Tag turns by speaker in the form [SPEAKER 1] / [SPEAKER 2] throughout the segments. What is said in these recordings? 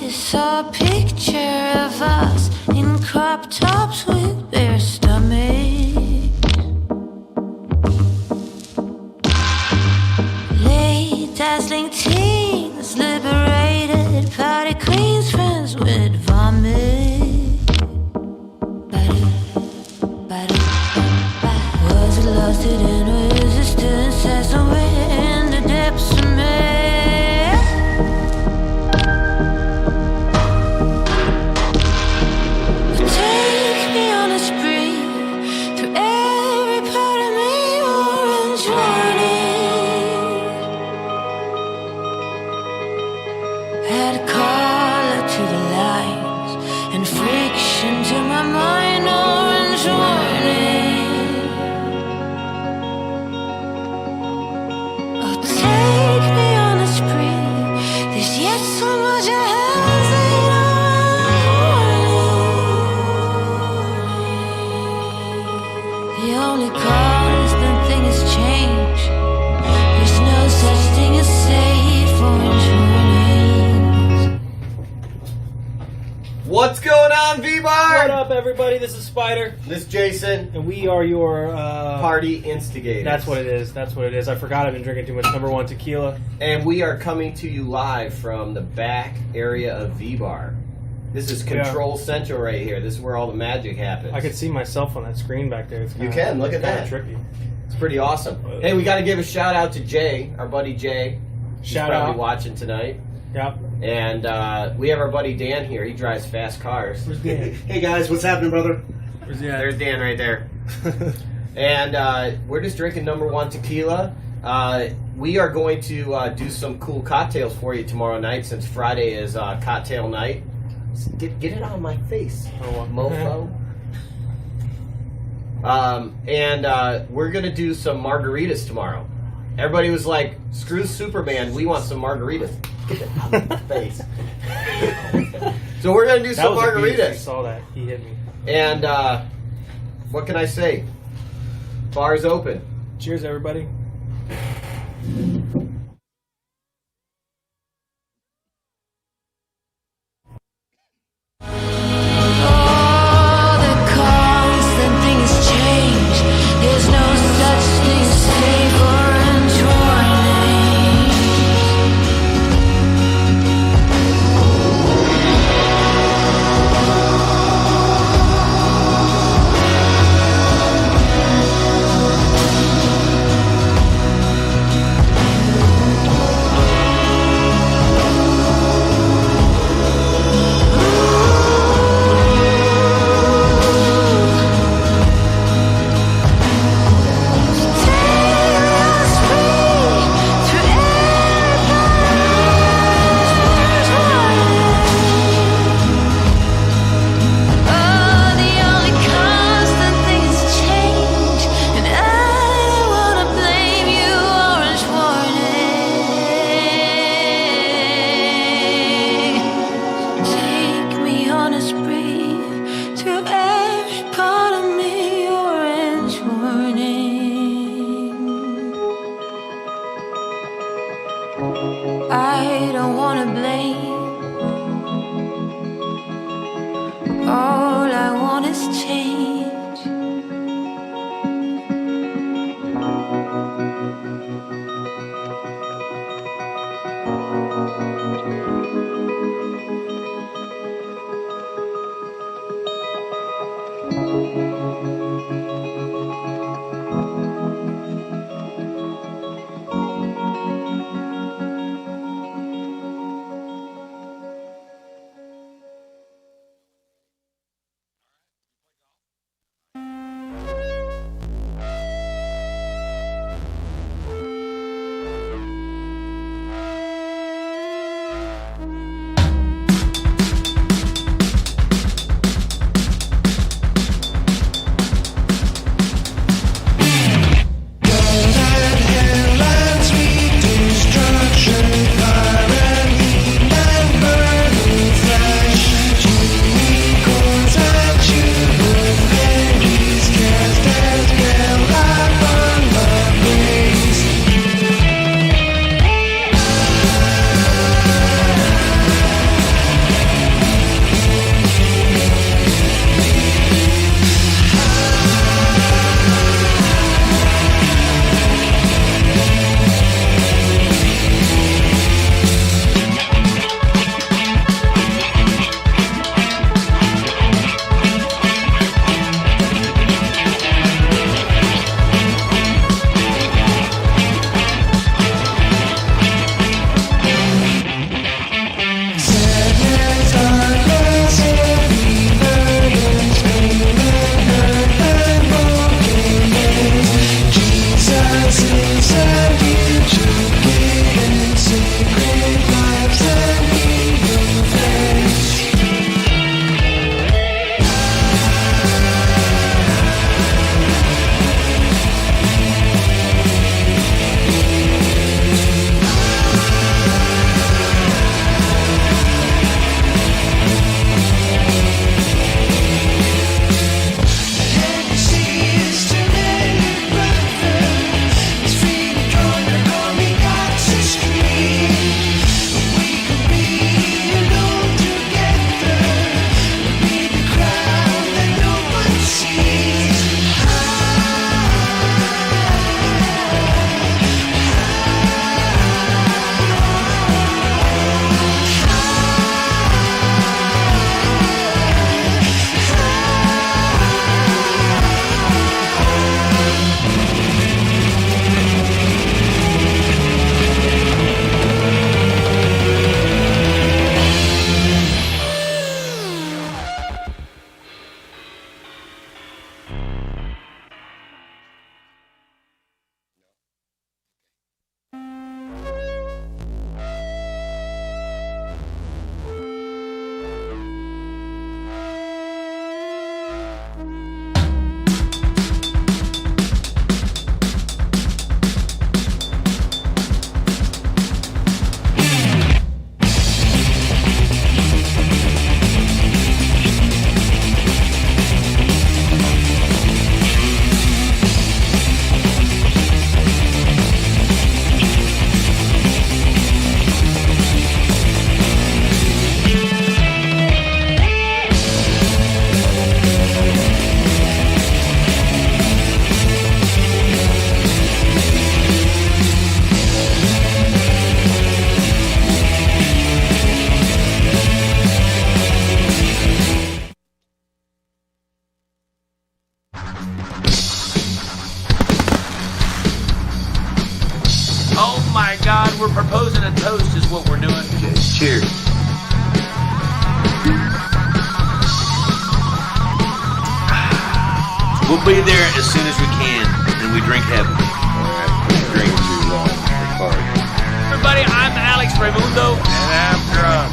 [SPEAKER 1] Saw a picture of us in crop tops with bare stomachs. Late dazzling teens, liberated party queens, friends with vomit. Was it lost it in resistance as somewhere in the depths of me?
[SPEAKER 2] What's going on, VBar?
[SPEAKER 3] What up, everybody? This is Spider.
[SPEAKER 2] This is Jason.
[SPEAKER 3] And we are your...
[SPEAKER 2] party instigators.
[SPEAKER 3] That's what it is. That's what it is. I forgot I've been drinking too much #1 tequila.
[SPEAKER 2] And we are coming to you live from the back area of VBar. This is Control Central right here. This is where all the magic happens.
[SPEAKER 3] I can see myself on that screen back there.
[SPEAKER 2] You can. Look at that.
[SPEAKER 3] Trippy.
[SPEAKER 2] It's pretty awesome. Hey, we got to give a shout out to Jay, our buddy Jay.
[SPEAKER 3] Shout
[SPEAKER 2] He's probably
[SPEAKER 3] out.
[SPEAKER 2] watching tonight.
[SPEAKER 3] Yep.
[SPEAKER 2] And we have our buddy Dan here. He drives fast cars.
[SPEAKER 3] Where's Dan?
[SPEAKER 4] Hey guys, what's happening, brother?
[SPEAKER 3] Where's he at?
[SPEAKER 2] There's Dan right there. And we're just drinking #1 tequila. We are going to do some cool cocktails for you tomorrow night, since Friday is cocktail night. Get it on my face, mofo. And we're going to do some margaritas tomorrow. Everybody was like, screw Superman, we want some margaritas. Get it out of my face. So we're going to do some margaritas.
[SPEAKER 3] I saw that. He hit me.
[SPEAKER 2] And what can I say? Bar's open.
[SPEAKER 3] Cheers, everybody.
[SPEAKER 1] I don't wanna blame. All I want is change.
[SPEAKER 4] Oh my God, we're proposing a toast is what we're doing. Cheers. We'll be there as soon as we can, and we drink heavy.
[SPEAKER 5] Drink too long.
[SPEAKER 4] Everybody, I'm Alex Reymundo, and I'm drunk.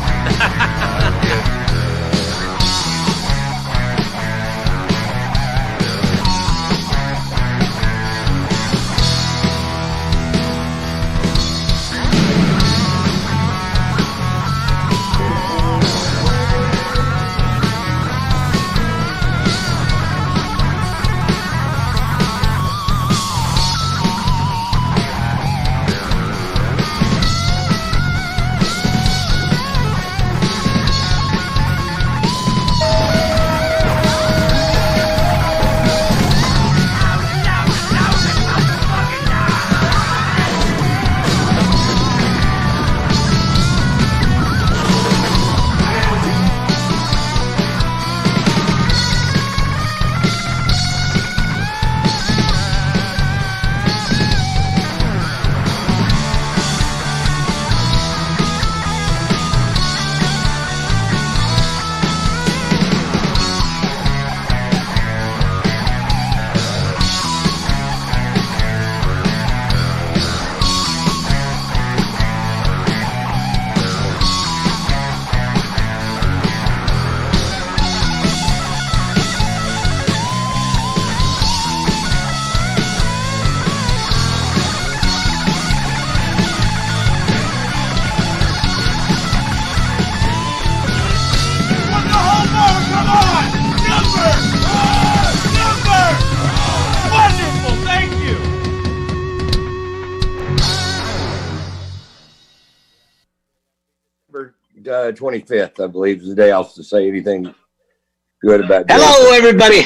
[SPEAKER 4] Wonderful, thank you.
[SPEAKER 5] 25th, I believe, is the day I'll say anything good about.
[SPEAKER 6] Hello, everybody.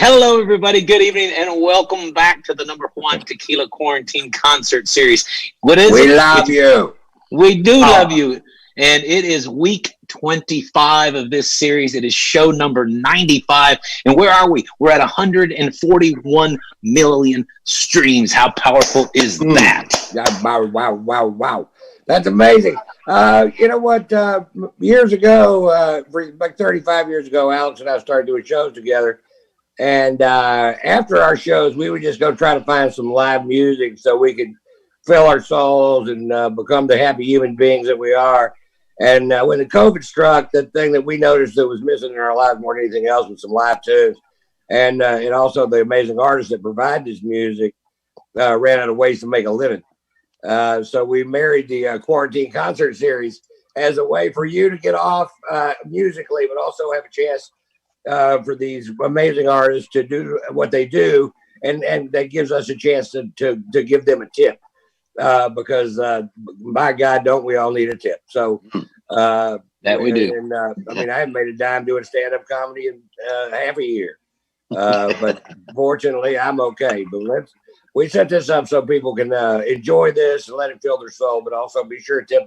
[SPEAKER 6] Good evening, and welcome back to the number one Tequila Quarantine Concert Series. What is
[SPEAKER 5] We
[SPEAKER 6] it?
[SPEAKER 5] love you.
[SPEAKER 6] We do love you, and it is week 25 of this series. It is show number 95, and where are we? We're at 141 million streams. How powerful is that?
[SPEAKER 5] Wow. That's amazing. You know what? Years ago, like 35 years ago, Alex and I started doing shows together. And after our shows, we would just go try to find some live music so we could fill our souls and become the happy human beings that we are. And when the COVID struck, the thing that we noticed that was missing in our lives more than anything else was some live tunes. And also the amazing artists that provide this music ran out of ways to make a living. So we married the Quarantine Concert Series as a way for you to get off musically, but also have a chance for these amazing artists to do what they do. And that gives us a chance to give them a tip because, by God, don't we all need a tip? So
[SPEAKER 6] that we do.
[SPEAKER 5] And, I mean, I haven't made a dime doing stand-up comedy in half a year. But fortunately, I'm okay. But we set this up so people can enjoy this and let it fill their soul, but also be sure to tip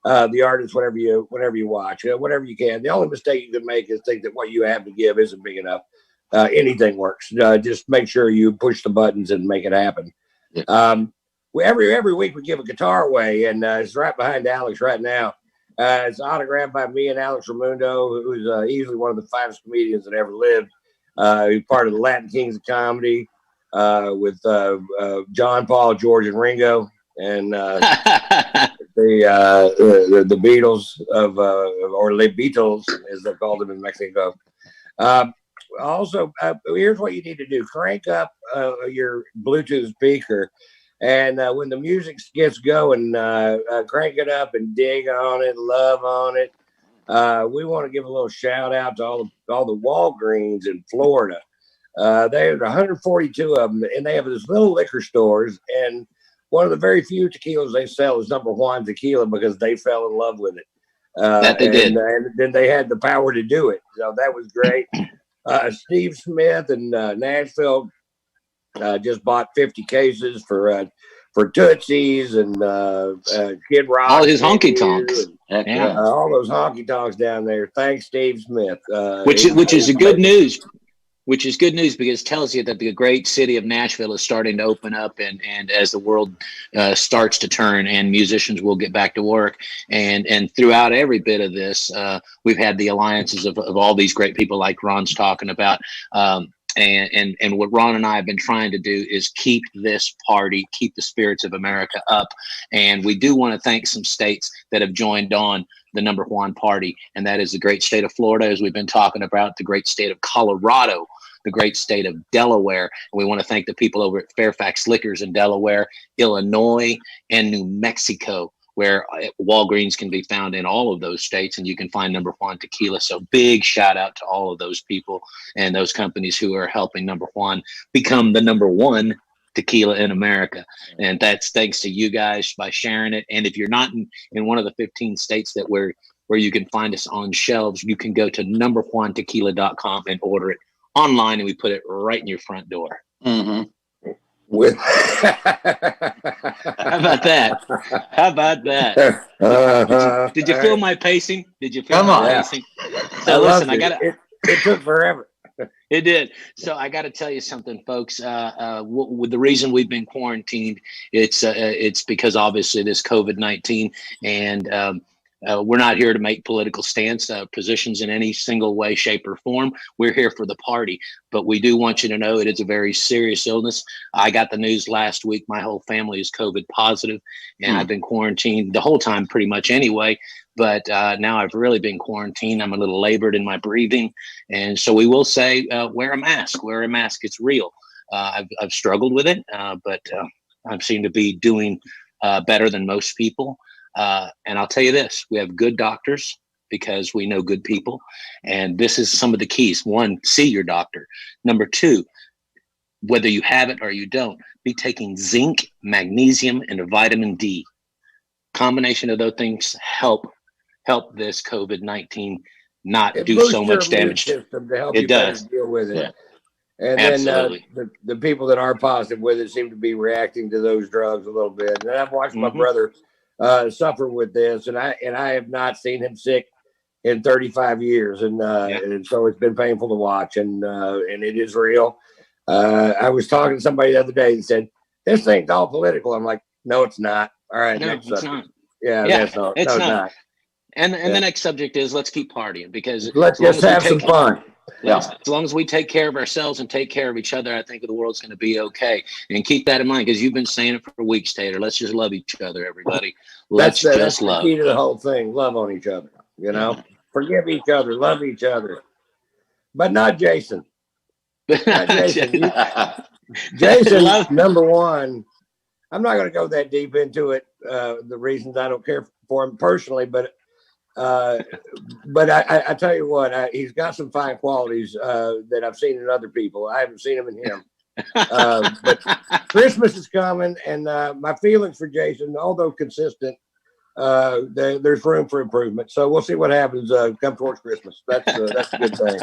[SPEAKER 5] the artist whenever you watch, whatever you can. The only mistake you can make is think that what you have to give isn't big enough. Anything works. Just make sure you push the buttons and make it happen. Every week we give a guitar away, and it's right behind Alex right now. It's autographed by me and Alex Reymundo, who's easily one of the finest comedians that ever lived. He's part of the Latin Kings of Comedy. With John, Paul, George, and Ringo, and the Beatles or Le Beatles, as they called them in Mexico. Also, here's what you need to do: crank up your Bluetooth speaker, and when the music gets going, crank it up and dig on it, love on it. We want to give a little shout out to all the Walgreens in Florida. There's 142 of them, and they have this little liquor stores. And one of the very few tequilas they sell is number JUAN Tequila because they fell in love with it.
[SPEAKER 6] That they did.
[SPEAKER 5] And then they had the power to do it. So that was great. Steve Smith in Nashville just bought 50 cases for Tootsies and Kid Rock.
[SPEAKER 6] All his honky tonks.
[SPEAKER 5] All those honky tonks down there. Thanks, Steve Smith.
[SPEAKER 6] Which is a good news. which is good news because it tells you that the great city of Nashville is starting to open up, and as the world starts to turn, and musicians will get back to work, and throughout every bit of this, we've had the alliances of all these great people like Ron's talking about. And what Ron and I have been trying to do is keep this party, keep the spirits of America up. And we do want to thank some states that have joined on the number one party. And that is the great state of Florida, as we've been talking about, the great state of Colorado, the great state of Delaware. And we want to thank the people over at Fairfax Liquors in Delaware, Illinois, and New Mexico, where Walgreens can be found in all of those states, and you can find number one tequila. So big shout out to all of those people and those companies who are helping number one become the number one tequila in America. And that's thanks to you guys by sharing it. And if you're not in one of the 15 states that where you can find us on shelves, you can go to numberOneTequila.com and order it online, and we put it right in your front door.
[SPEAKER 5] With
[SPEAKER 6] How about that? How about that? Did you feel my pacing? Did you feel my pacing? So listen,
[SPEAKER 5] it took forever.
[SPEAKER 6] It did. So I got to tell you something, folks. With the reason we've been quarantined, it's because obviously this COVID-19, and we're not here to make political positions in any single way, shape, or form. We're here for the party, but we do want you to know it is a very serious illness. I got the news last week. My whole family is COVID positive, and I've been quarantined the whole time pretty much anyway. But now I've really been quarantined. I'm a little labored in my breathing. And so we will say, wear a mask, wear a mask. It's real. I've struggled with it, but I seem to be doing better than most people. And I'll tell you this, we have good doctors because we know good people. And this is some of the keys. One, see your doctor. Number two, whether you have it or you don't, be taking zinc, magnesium, and a vitamin D. Combination of those things help this COVID-19 not do so much damage.
[SPEAKER 5] System to help
[SPEAKER 6] it
[SPEAKER 5] you
[SPEAKER 6] does
[SPEAKER 5] deal with it.
[SPEAKER 6] Yeah.
[SPEAKER 5] And
[SPEAKER 6] Absolutely.
[SPEAKER 5] then the people that are positive with it seem to be reacting to those drugs a little bit. And I've watched my brother suffer with this, and I have not seen him sick in 35 years, and so it's been painful to watch, and it is real. I was talking to somebody the other day that said this thing's all political. I'm like, no, it's not. All right,
[SPEAKER 6] no,
[SPEAKER 5] next
[SPEAKER 6] it's
[SPEAKER 5] subject.
[SPEAKER 6] not.
[SPEAKER 5] Yeah,
[SPEAKER 6] It's not. And the next subject is let's keep partying, because
[SPEAKER 5] let's just have some fun.
[SPEAKER 6] As long as we take care of ourselves and take care of each other, I think the world's going to be okay. And keep that in mind, because you've been saying it for weeks, Tater. Let's just love each other, everybody. Let's just love.
[SPEAKER 5] That's the key to the whole thing. Love on each other. You know, forgive each other, love each other, but not Jason. Not Jason. Jason, number one. I'm not going to go that deep into it. The reasons I don't care for him personally, but I tell you what, he's got some fine qualities that I've seen in other people. I haven't seen them in him. But Christmas is coming, and my feelings for Jason, although consistent, there's room for improvement. So we'll see what happens come towards Christmas. That's a good thing.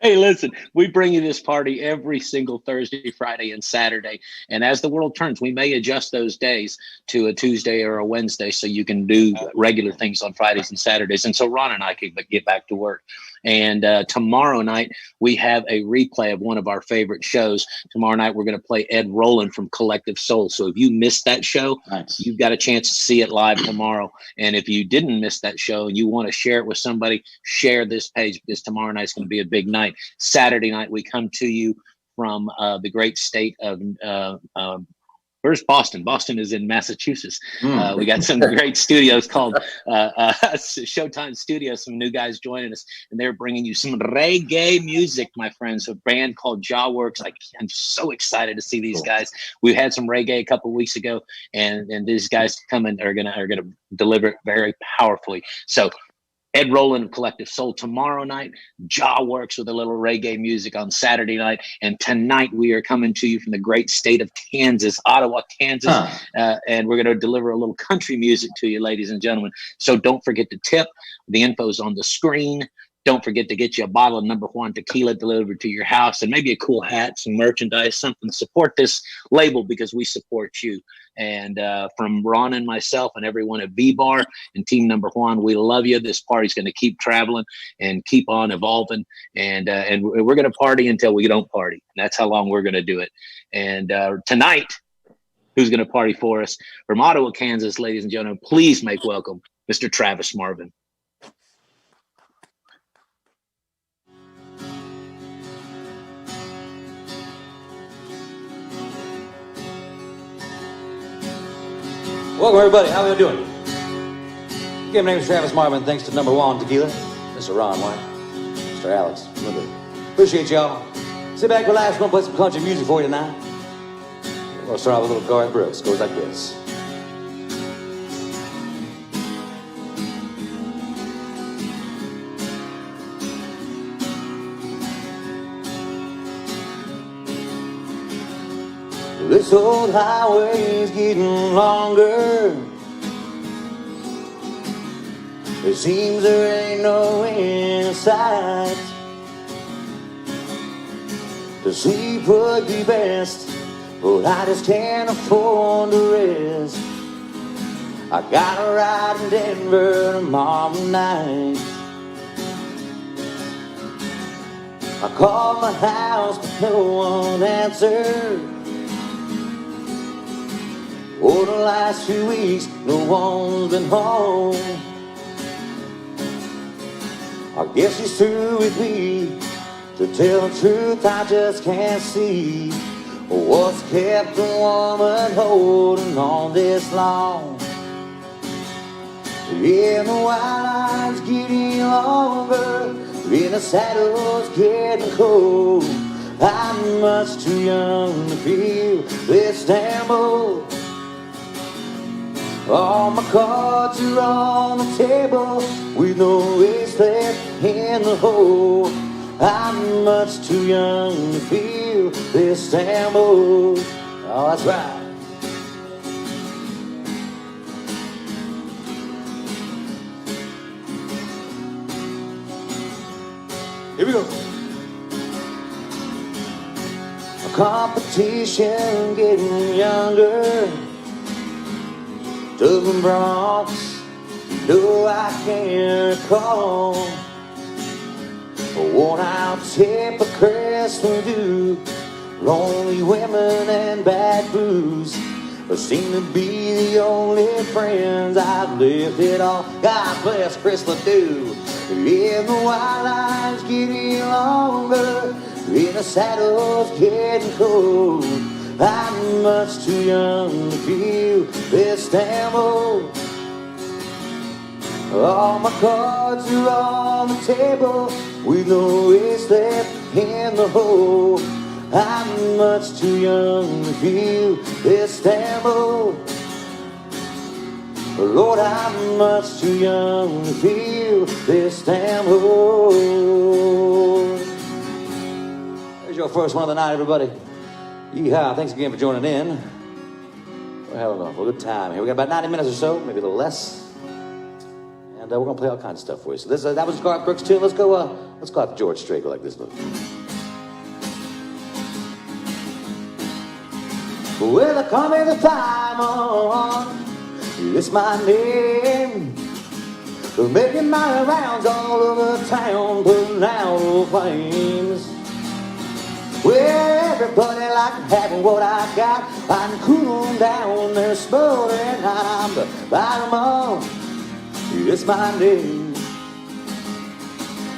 [SPEAKER 6] Hey, listen, we bring you this party every single Thursday, Friday, and Saturday. And as the world turns, we may adjust those days to a Tuesday or a Wednesday so you can do regular things on Fridays and Saturdays. And so Ron and I can get back to work. And tomorrow night, we have a replay of one of our favorite shows. Tomorrow night, we're going to play Ed Roland from Collective Soul. So if you missed that show, you've got a chance to see it live tomorrow. And if you didn't miss that show and you want to share it with somebody, share this page, because tomorrow night is going to be a big night. Saturday night, we come to you from the great state of where's Boston? Boston is in Massachusetts. We got some great studios called Showtime Studios. Some new guys joining us, and they're bringing you some reggae music, my friends. A band called JAWorks. I'm so excited to see these guys. We had some reggae a couple of weeks ago, and these guys coming are gonna deliver it very powerfully. So Ed Roland of Collective Soul tomorrow night. JAWorks with a little reggae music on Saturday night. And tonight we are coming to you from the great state of Kansas, Ottawa, Kansas. And we're going to deliver a little country music to you, ladies and gentlemen. So don't forget to tip. The info's on the screen. don't forget to get you a bottle of number one tequila delivered to your house, and maybe a cool hat, some merchandise, something to support this label, because we support you. And from Ron and myself and everyone at VBar and Team Number One, we love you. This party's going to keep traveling and keep on evolving. And we're going to party until we don't party. That's how long we're going to do it. And tonight, who's going to party for us? From Ottawa, Kansas, ladies and gentlemen, please make welcome Mr. Travis Marvin.
[SPEAKER 7] Welcome, everybody. How are you doing? Again, my name is Travis Marvin. Thanks to Number One Tequila, Mr. Ron White, Mr. Alex. Appreciate y'all. Sit back, relax. We're going to play some country music for you tonight. We're going to start off with a little Garth Brooks. It goes like this. This old highway's getting longer. It seems there ain't no end in sight. The sleep would be best, but I just can't afford to rest. I got a ride in Denver tomorrow night. I called my house, but no one answered. For the last few weeks, no one's been home. I guess she's through with me. To tell the truth, I just can't see what's kept a woman holding on this long. Yeah, the wild line's getting longer, and the saddle's getting cold. I'm much too young to feel this damn old. All my cards are on the table with no ace left in the hole. I'm much too young to feel this damn old. Oh, that's right. Here we go. A competition getting younger. Dublin Bronx, no, I can't recall. A worn-out hypocrites will do. Lonely women and bad booze seem to be the only friends I've lived it all. God bless Chris Ledoux. Yeah, the white line's getting longer, and the saddle's getting cold. I'm much too young to feel this damn old. All my cards are on the table with no ace left in the hole. I'm much too young to feel this damn old. Lord, I'm much too young to feel this damn old. There's your first one of the night, everybody. Yeehaw, thanks again for joining in. We're having a good time here. We got about 90 minutes or so, maybe a little less. And we're going to play all kinds of stuff for you. So this, that was Garth Brooks' tune. Let's go out to George Strait, go like this. Look. Well, I come in the time on. It's my name. Making my rounds all over town, putting out old flames. Well, everybody like having what I got. I can cool them down, they're smoldering hot. I'm the bottom of, it's my name.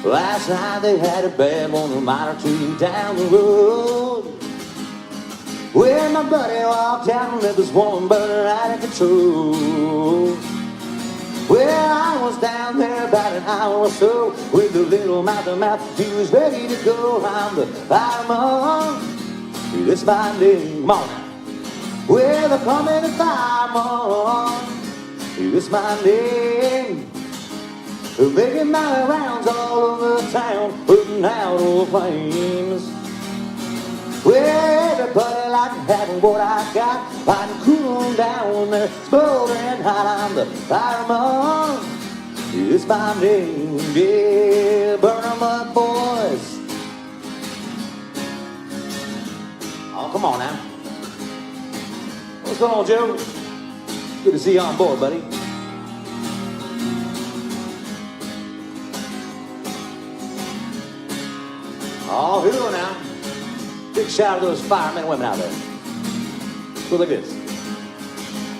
[SPEAKER 7] Last night they had a bad one, a mile or two down the road. When my buddy walked out and left this woman burning out of control. Well, I was down there about an hour or so with the little mouth, he was ready to go. I'm the fireman, it's my name. Come on now. Well, I'm coming to fireman, it's my name. Making my rounds all over town, putting out old flames. Well, everybody like having what I got. I can cool them down, they're smoldering hot. I'm the fireman, It's my name, yeah, burn 'em up, boys. Oh, come on now. What's going on, Joe? Good to see you on board, buddy. Oh, here we go now. Big shout out to those firemen and women out there. Go like this.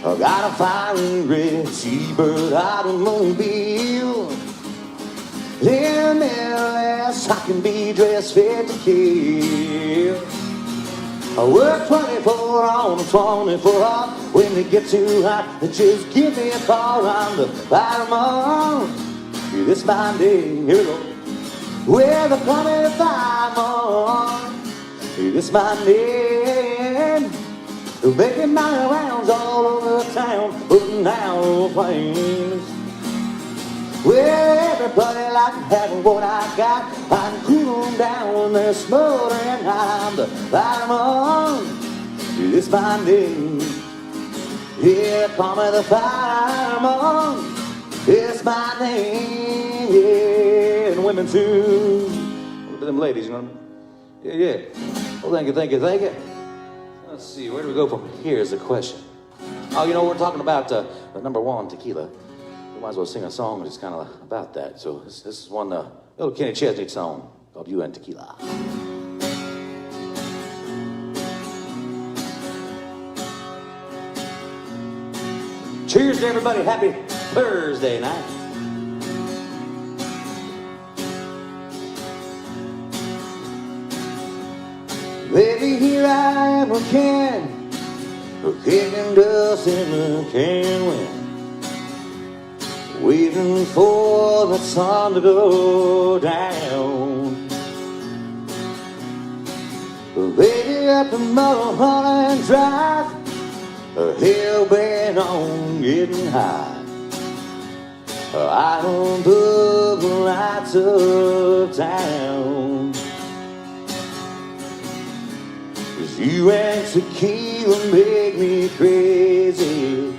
[SPEAKER 7] I got a fiery red T-bird automobile. In MLS, I can be dressed fit to kill. I work 24 on and 24 off. When they get too hot, just give me a call. I'm the fireman. This my day. Here we go. Well, the coming fireman. This my name. Making my rounds all over town, putting out flames. Well, everybody like having what I got. I can cool them down when they're smoldering hot. I'm the fireman. It's my name. Yeah, call me the fireman. It's my name. Yeah, and women too. Look at them ladies, you know what I mean? Yeah. Well, thank you. Let's see, where do we go from here is the question. Oh, you know, we're talking about the number one tequila. We might as well sing a song that's kind of about that. So this is one little Kenny Chesney song called JUAN Tequila. Cheers to everybody. Happy Thursday night. Baby, here I am again, kicking dust in the can wind, waiting for the sun to go down. Baby, up the Mulholland Drive, hell bent on getting high. I don't put the lights of town. You and tequila make me crazy.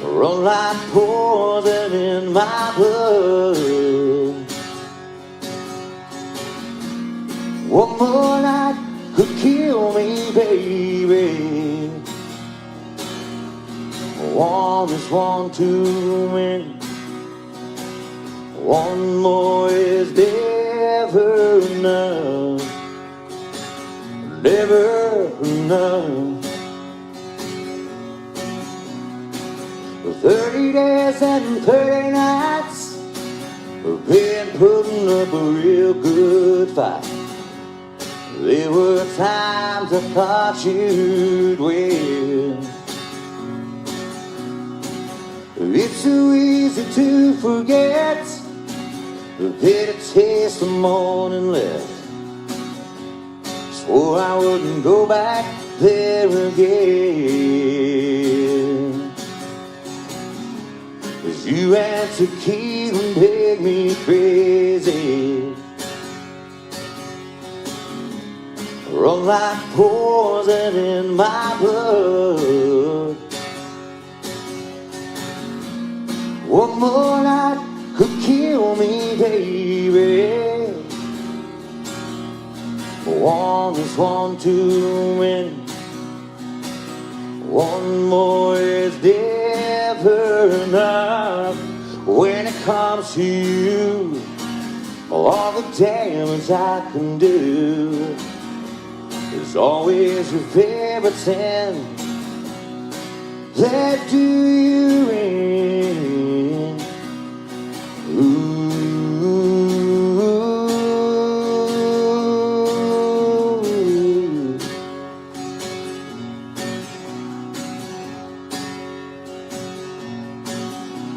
[SPEAKER 7] Run like poison in my blood. One more night could kill me, baby. One is one too many. One more is never enough. Never enough. 30 days and 30 nights, I've been putting up a real good fight. There were times I thought you'd win. It's so easy to forget the bitter taste of morning left. Swore I wouldn't go back there again. 'Cause you and tequila make me crazy. Run like poison in my blood. One more night could kill me, baby. One is one too many. One more is never enough. When it comes to you, all the damage I can do is always your favorite sin that do you in. Ooh.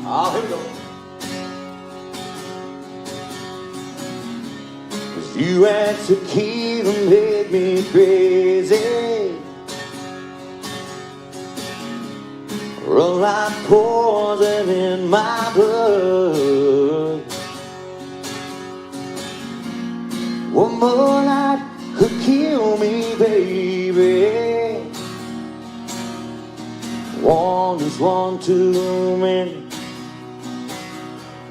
[SPEAKER 7] Oh, here we go. 'Cause you and tequila made me crazy. Run like poison in my blood. One more night could kill me, baby. One is one too many.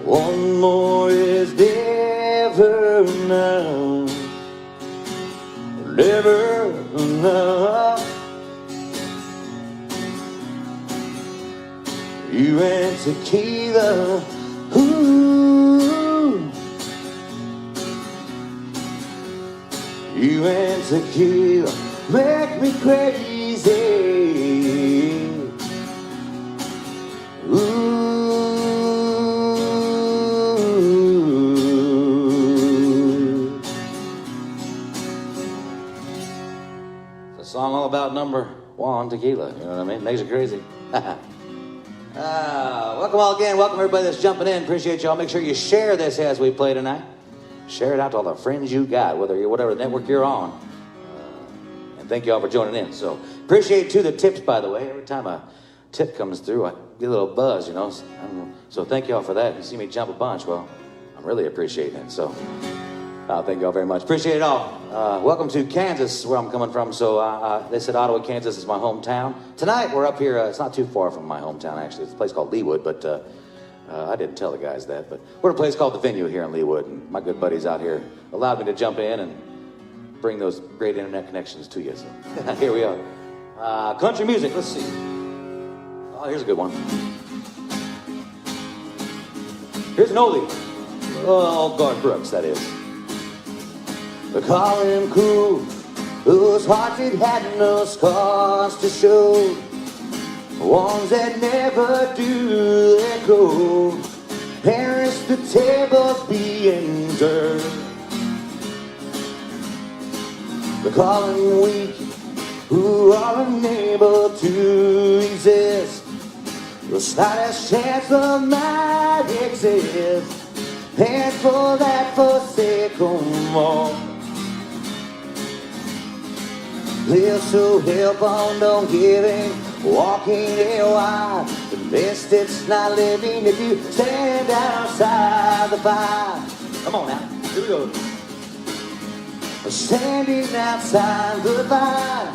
[SPEAKER 7] One more is never enough. Never enough. You and tequila, ooh. You and tequila make me crazy. Ooh. It's a song all about number one tequila, you know what I mean? Makes it crazy. Welcome all again. Welcome everybody that's jumping in. Appreciate y'all. Make sure you share this as we play tonight. Share it out to all the friends you got, whatever network you're on. And thank you all for joining in. So appreciate too the tips, by the way. Every time a tip comes through, I get a little buzz, you know. So thank you all for that. If you see me jump a bunch, well, I'm really appreciating it. So thank you all very much. Appreciate it all. Welcome to Kansas, where I'm coming from. So they said Ottawa, Kansas is my hometown. Tonight we're up here. It's not too far from my hometown, actually. It's a place called Leawood, but I didn't tell the guys that. But we're at a place called The Venue here in Leawood, and my good buddies out here allowed me to jump in and bring those great internet connections to you. So here we are. Country music. Let's see. Oh, here's a good one. Here's an oldie. Oh, Garth Brooks, that is. They call him cool, whose hearts it had no scars to show. Ones that never do let go. Perish the tables being turned. They call him weak, who are unable to exist. The slightest chance of might exist. And for that forsaken more. Live so help on don't giving, walking a while. The best it's not living if you stand outside the fire. Come on now, here we go. Standing outside the fire.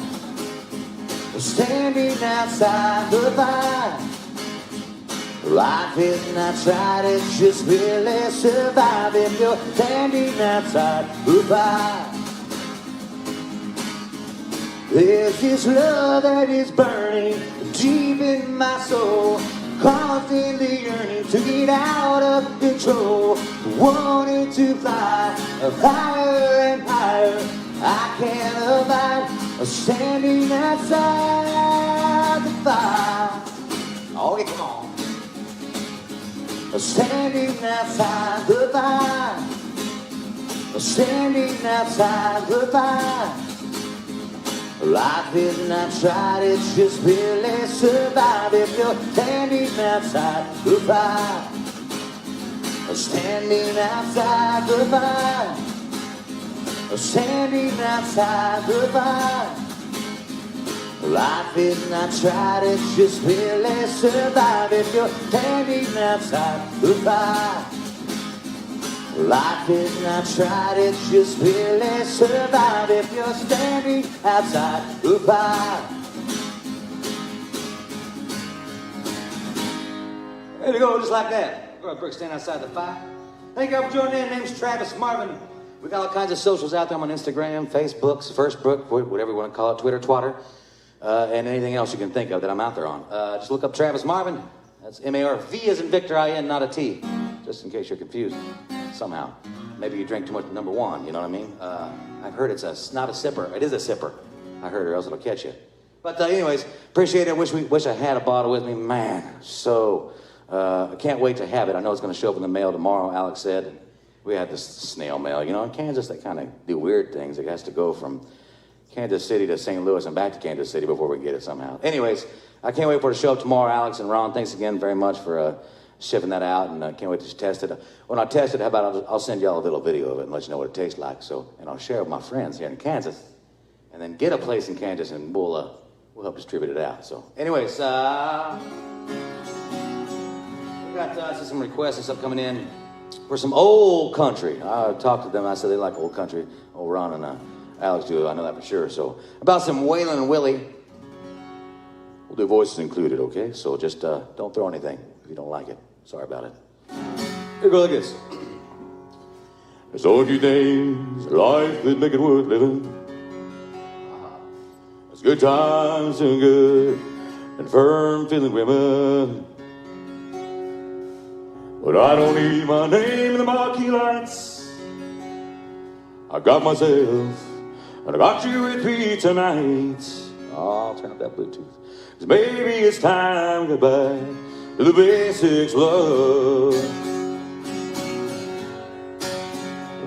[SPEAKER 7] Standing outside the fire. Life is not tried, it's just really survive if you're standing outside the fire. There's this love that is burning deep in my soul, causing the yearning to get out of control, wanting to fly higher and higher. I can't abide standing outside the fire. Oh, yeah, come on. Standing outside the fire. Standing outside the fire. Life is not tried, it's just really survive if you're standing outside the fire. Standing outside the fire. Standing outside the fire. Life is not tried, it's just really survive if you're standing outside the fire. Life is not tried, it's just really survive if you're standing outside the fire. There you go, just like that. Garth Brooks, stand outside the fire. Thank you all for joining in. Name's Travis Marvin. We got all kinds of socials out there. I'm on Instagram, Facebook, First Brook, whatever you want to call it, Twitter, Twatter, and anything else you can think of that I'm out there on. Just look up Travis Marvin. That's M-A-R-V as in Victor, I-N, not a T. Just in case you're confused somehow. Maybe you drink too much number one, you know what I mean? I've heard it's not a sipper. It is a sipper. I heard, or else it'll catch you. But anyways, appreciate it. Wish I had a bottle with me. Man, so I can't wait to have it. I know it's going to show up in the mail tomorrow, Alex said. And we had this snail mail. You know, in Kansas, they kind of do weird things. It has to go from Kansas City to St. Louis and back to Kansas City before we get it somehow. Anyways, I can't wait for it to show up tomorrow, Alex and Ron. Thanks again very much for shipping that out, and I can't wait to test it. When I test it, how about I'll send y'all a little video of it and let you know what it tastes like. So, and I'll share it with my friends here in Kansas, and then get a place in Kansas, and we'll help distribute it out. So, anyways, we got some requests and stuff coming in for some old country. I talked to them. I said they like old country. Old Ron and Alex do. I know that for sure. So, about some Waylon and Willie. The voice is included, okay? So just don't throw anything if you don't like it. Sorry about it. Here goes like this. There's only a few things in life that make it worth living. There's good times doing good and firm feeling women. But I don't need my name in the marquee lights. I got myself and I got you with me tonight. Oh, I'll turn up that Bluetooth. 'Cause maybe it's time to get back to the basics, love.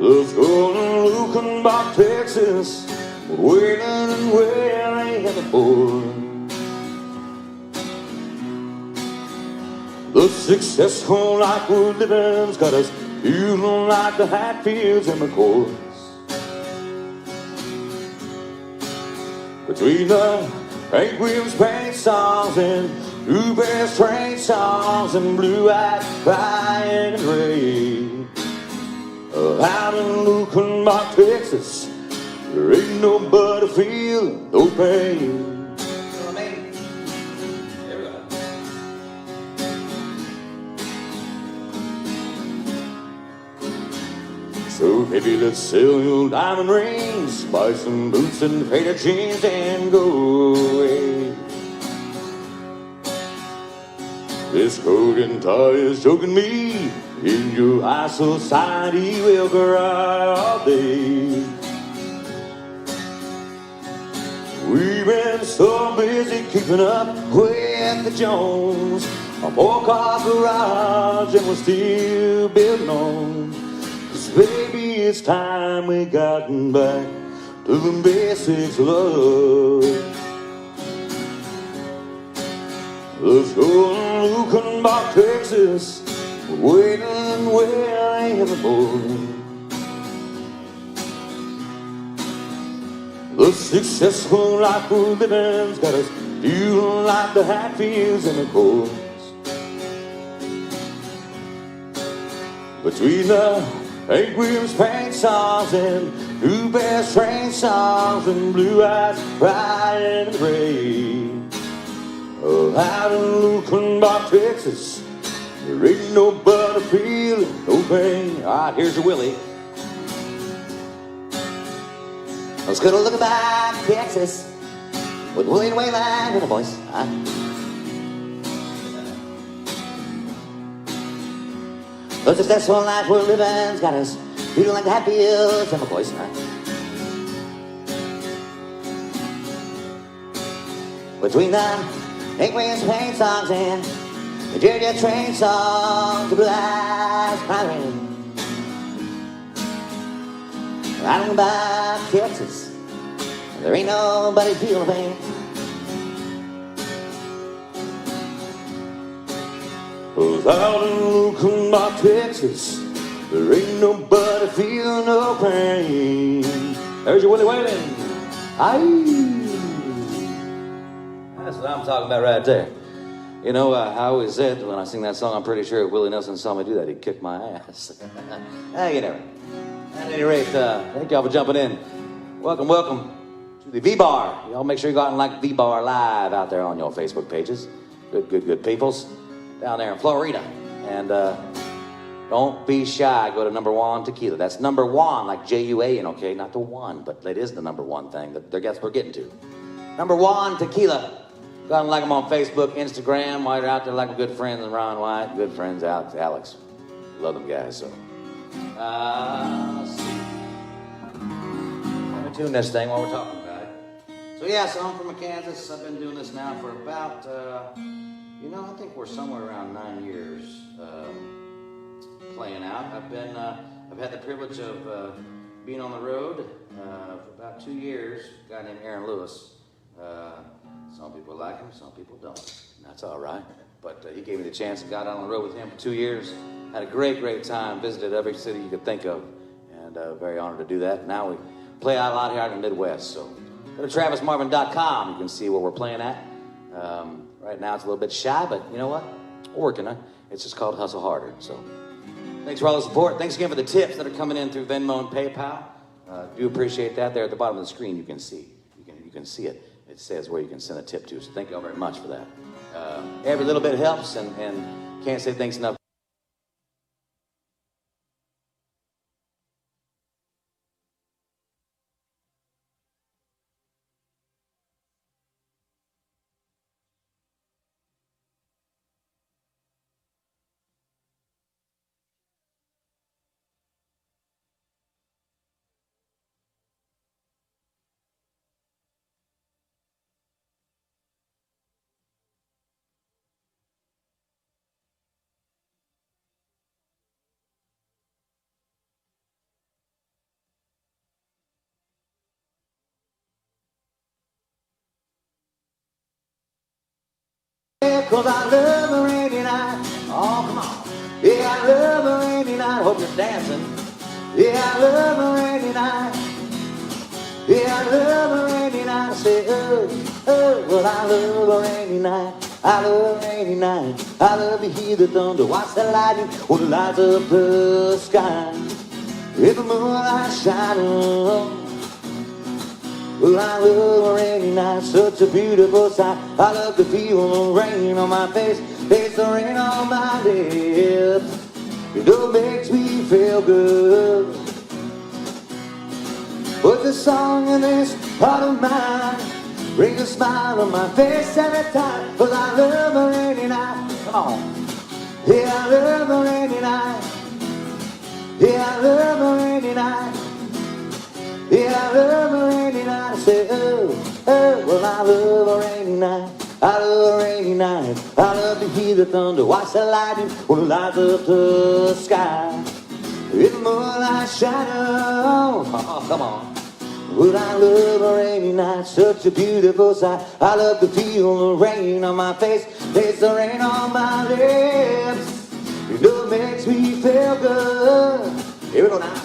[SPEAKER 7] Let's go to Lukenbach, Texas. Waiting and waiting for the successful life we're living's got us feeling like the Hatfields and McCoys. Between the Hank Williams paint songs and Blue Bears train songs and Blue Eyes crying and rain. Out in Lukenbach, Texas, there ain't nobody feeling no pain. So maybe let's sell your diamond rings, buy some boots and faded jeans and go away. This coat and tie is choking me. In your high society will cry all day. We've been so busy keeping up with the Jones. A four-car garage and we're still building on. 'Cause baby, it's time we gotten back to the basics of love. Let's go to Lukenbach, Texas. Waiting for the successful life we're living's got us feeling like the Hatfields and McCoys. Between the Hank Williams paint songs and Blue Bears train songs and Blue Eyes crying in the rain. Out in Lukenbach, Texas, there ain't nobody feeling no pain. All right, here's your Willie. Let's go to Lukenbach, Texas, with Willie and Wayland and the boys. The successful life we're living's got us feeling like the Hatfields and the boys. Between the Hank Williams paint songs and the Georgia train songs, the Blue Eyes crying. Right on by Texas, there ain't nobody feeling pain. 'Cause out in Lukenbach, Texas, there ain't nobody feeling no pain. There's your Willie Whalen. Aye. That's what I'm talking about right there. You know, I always said when I sing that song, I'm pretty sure if Willie Nelson saw me do that, he'd kick my ass. You never. At any rate, thank y'all for jumping in. Welcome to the VBar. Y'all make sure you go out and like VBar Live out there on your Facebook pages. Good peoples down there in Florida. And don't be shy. Go to number JUAN Tequila. That's number one, like JUAN, okay? Not the one, but it is the number one thing that we're getting to. Number JUAN Tequila. Go out and like them on Facebook, Instagram. While you're out there, like my good friends and Ron White, good friends out, Alex. Love them guys, so. Let's see. Let me tune this thing while we're talking about it. So yeah, so I'm from Kansas. I've been doing this now for about, I think we're somewhere around 9 years playing out. I've had the privilege of being on the road for about 2 years. A guy named Aaron Lewis. Some people like him, some people don't. And that's all right. But he gave me the chance and got on the road with him for 2 years. Had a great time. Visited every city you could think of. And very honored to do that. Now we play out a lot here in the Midwest. So go to TravisMarvin.com. You can see where we're playing at. Right now it's a little bit shy, but you know what? We're working on it. It's just called Hustle Harder. So thanks for all the support. Thanks again for the tips that are coming in through Venmo and PayPal. Do appreciate that. There at the bottom of the screen you can see. You can see it. it says where you can send a tip to. So thank you all very much for that. Every little bit helps, and can't say thanks enough. Cause I love a rainy night. Oh, come on. Yeah, I love a rainy night. Hope you're dancing. Yeah, I love a rainy night. Yeah, I love a rainy night. I say, oh, well, I love a rainy night. I love a rainy night. I love to hear the thunder, watch the lightning when it lights up the sky. If the moonlight shining. Well, I love a rainy night, such a beautiful sight. I love to feel the rain on my face, taste the rain on my lips. It all makes me feel good. Put the song in this heart of mine, bring a smile on my face every time. 'Cause I love a rainy night. Come on. Yeah, I love a rainy night. Yeah, I love a rainy night. Yeah, I love a rainy night. I say, oh, well, I love a rainy night. I love a rainy night. I love to hear the thunder, watch the lightning when it lights up the sky. If the moonlight shining, oh, come on. Well, I love a rainy night, such a beautiful sight. I love to feel the rain on my face, taste the rain on my lips. You know it makes me feel good. Here we go now.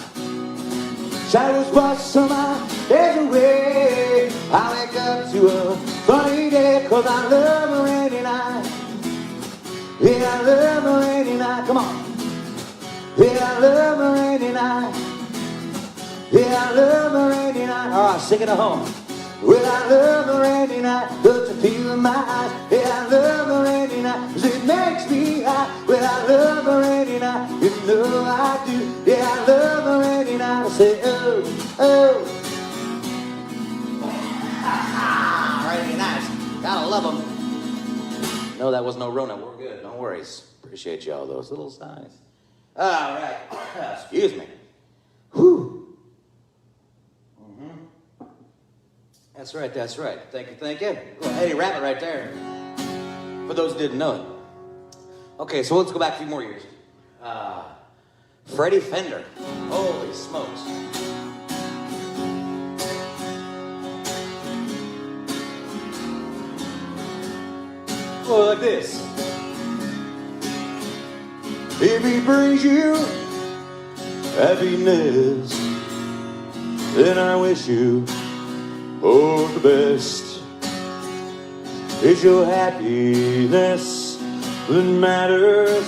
[SPEAKER 7] Shadows wash my days away. I wake up to a funny day, 'cause I love a rainy night. Yeah, I love a rainy night. Come on. Yeah, I love a rainy night. Yeah, I love a rainy night. All right, sing it at home. Well, I love a rainy night, don't you feel in my eyes? Yeah, I love a rainy night, 'cause it makes me high. Well, I love a rainy night, you know I do. Yeah, I love a rainy night. I say, oh, rainy nights, gotta love them. No, that was no Rona, we're good, no worries. Appreciate y'all, those little signs. All right, excuse me. Whew. That's right, that's right. Thank you, thank you. Well, Eddie Rabbit right there. For those who didn't know it. Okay, so let's go back a few more years. Freddie Fender. Holy smokes. Oh, like this. If he brings you happiness, then I wish you all the best. It's your happiness that matters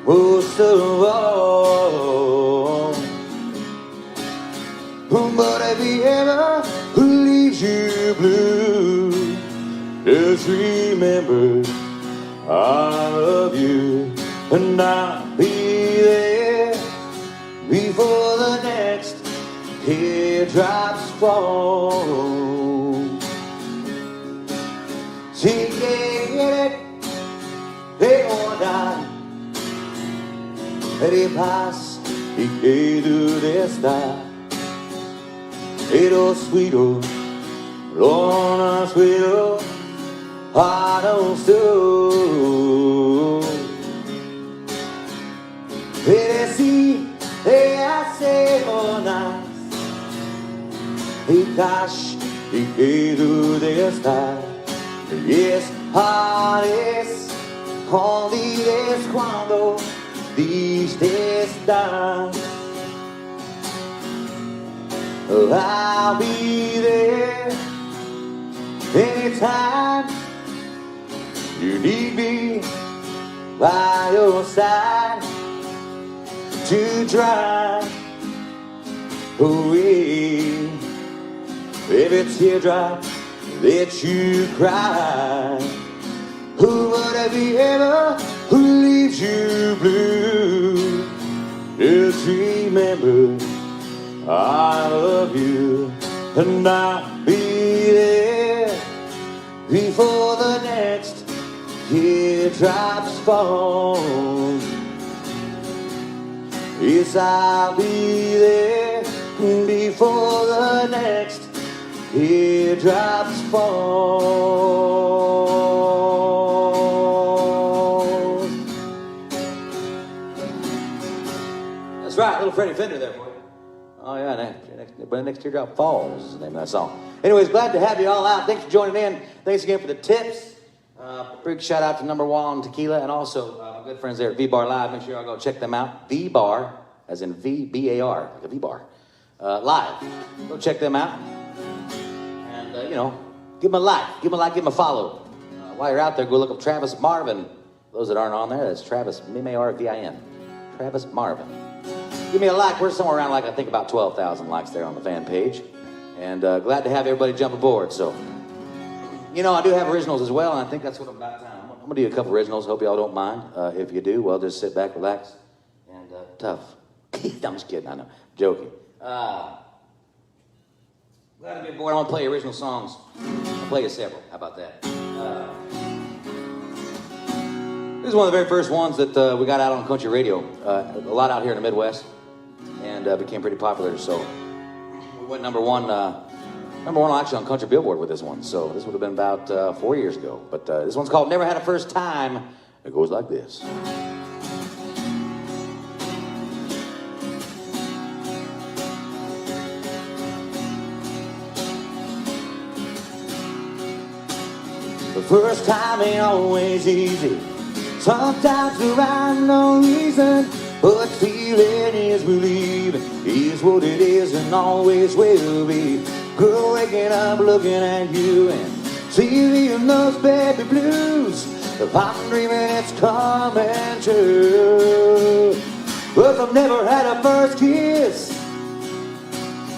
[SPEAKER 7] most of all. But if he ever leaves you blue, just remember I love you, and I'll be there before the next teardrops fall. Si quiere de onda, de paz y que dude está. Pero sweeto, lona sweeto, I don't stew. Pero si te hace monas, y cash y que dude está. Yes, Hades, only es cuando diste estar. I'll be there anytime you need me by your side to dry away every teardrop let you cry. Who would have you ever who leaves you blue? Just remember I love you, and I'll be there before the next teardrops fall. Yes, I'll be there before the next teardrops fall. That's right, little Freddie Fender there, boy. Oh, yeah, when the next teardrop falls is the name of that song. Anyways, glad to have you all out. Thanks for joining in. Thanks again for the tips. Big shout out to Number One Tequila and also my good friends there at VBar Live. Make sure y'all go check them out. VBar, as in V-B-A-R, like a VBar. Live. Go check them out. And, you know, give them a like, give them a follow. While you're out there, go look up Travis Marvin. Those that aren't on there, that's Travis, M-A-R-V-I-N. Travis Marvin. Give me a like. We're somewhere around, like, I think about 12,000 likes there on the fan page. And glad to have everybody jump aboard. So, you know, I do have originals as well, and I think that's what I'm about time. I'm going to do you a couple originals. Hope y'all don't mind. If you do, well, just sit back, relax, and tough. I'm just kidding, I know. Joking. Glad to be aboard. I want to play original songs. I'll play you several. How about that? This is one of the very first ones that we got out on country radio. A lot out here in the Midwest, and became pretty popular. So we went number one actually on Country Billboard with this one. So this would have been about 4 years ago. But this one's called "Never Had a First Time." It goes like this. The first time ain't always easy. Sometimes there ain't no reason, but feeling is believing is what it is and always will be. Girl waking up looking at you and feeling those baby blues. If I'm dreaming it's coming true. But I've never had a first kiss.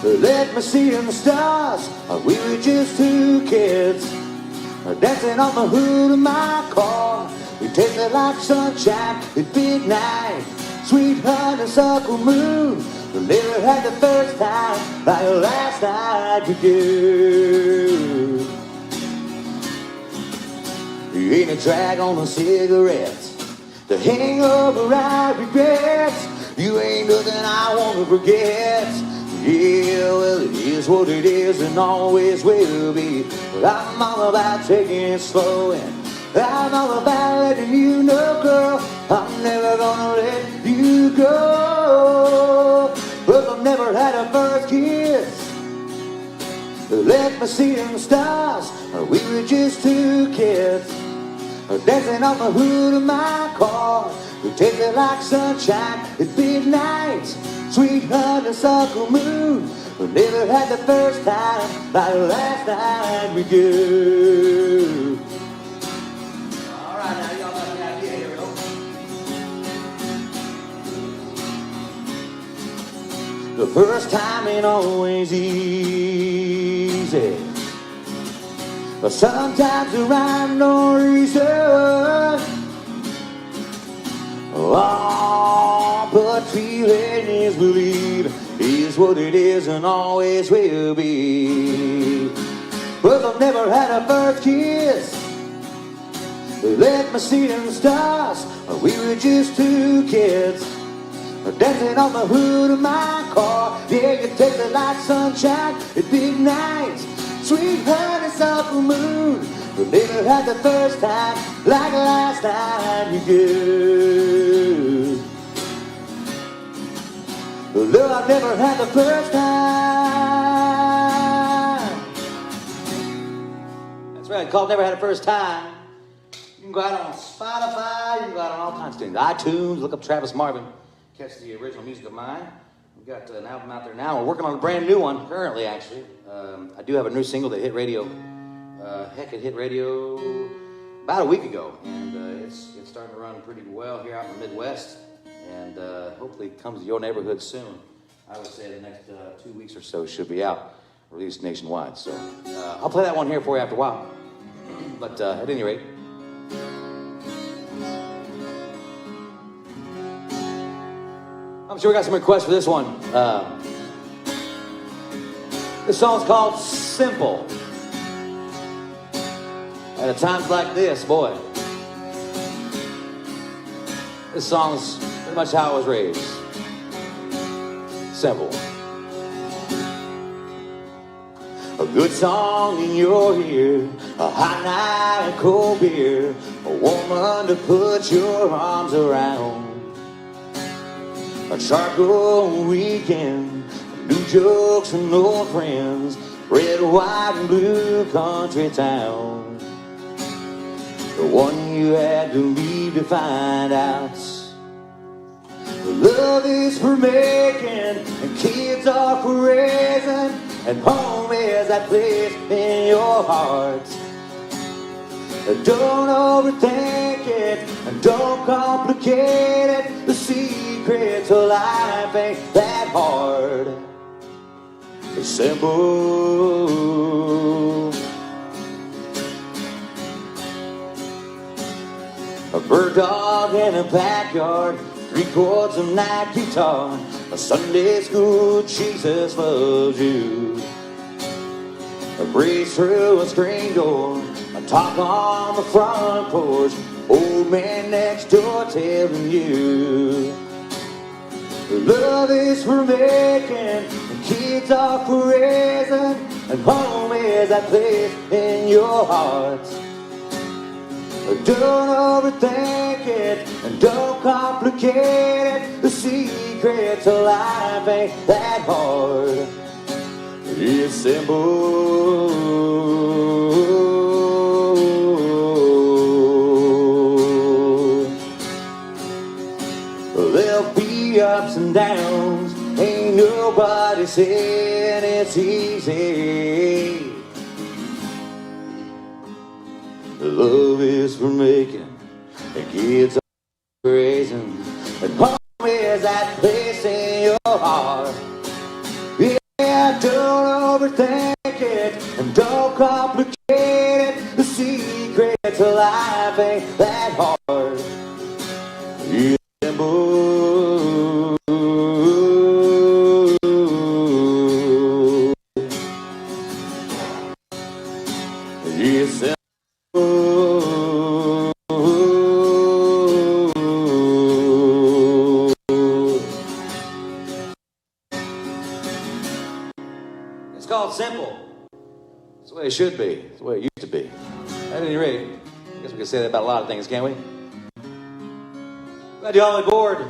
[SPEAKER 7] Let me see in the stars. We were just two kids dancing on the hood of my car. We tasted like sunshine at midnight, sweet honeysuckle moon. We never had the first time like last night we did. You ain't a drag on the cigarettes, the hangover I regret. You ain't nothing I want to forget. Yeah, well, it is what it is and always will be. But I'm all about taking it slow, and I'm all about letting you know, girl, I'm never gonna let you go. But I've never had a first kiss. Let me see them stars. We were just two kids dancing on the hood of my car. We tasted like sunshine at midnight, sweet honeysuckle moon. We never had the first time like last night we do. All right, now y'all got the idea. Here we go. The first time ain't always easy, but sometimes there ain't no reason. Oh, but feeling is believing is what it is and always will be. But I've never had a first kiss. Let me see them stars. We were just two kids dancing on the hood of my car. Yeah, you taste it like sunshine at midnight, sweet honeysuckle moon. We never had the first time like last time you did. Love, I've never had the first time. That's right, called Never Had a First Time. You can go out on Spotify, you can go out on all kinds of things. iTunes, look up Travis Marvin, catch the original music of mine. We've got an album out there now. We're working on a brand new one currently, actually. I do have a new single that hit radio. It hit radio about a week ago, and it's starting to run pretty well here out in the Midwest, and hopefully comes to your neighborhood soon. I would say the next 2 weeks or so should be out. released nationwide. So I'll play that one here for you after a while. But at any rate, I'm sure we got some requests for this one. This song's called Simple. And at times like this, boy, this song's pretty much how I was raised. Simple. A good song in your ear, a hot night and cold beer, a woman to put your arms around, a charcoal weekend, new jokes and old friends, red, white, and blue country town, the one you had to leave to find out. Love is for making, and kids are for raising, and home is that place in your heart. Don't overthink it, and don't complicate it. The secret to life ain't that hard. It's simple. A bird dog in a backyard, 3 chords of night guitar, a Sunday school Jesus loves you, a breeze through a screen door, a talk on the front porch, old man next door telling you love is for making, and kids are for raising, and home is that place in your heart. Don't overthink it, and don't complicate it. The secret to life ain't that hard. It's simple. There'll be ups and downs, ain't nobody saying it's easy. Love is for making, and kids are for raising, and home is that place in your heart. Yeah, don't overthink it, and don't complicate it. The secret to life ain't that hard. It's simple. It's simple. It's called Simple. It's the way it should be. It's the way it used to be. At any rate, I guess we can say that about a lot of things, can't we? Glad you're all on board.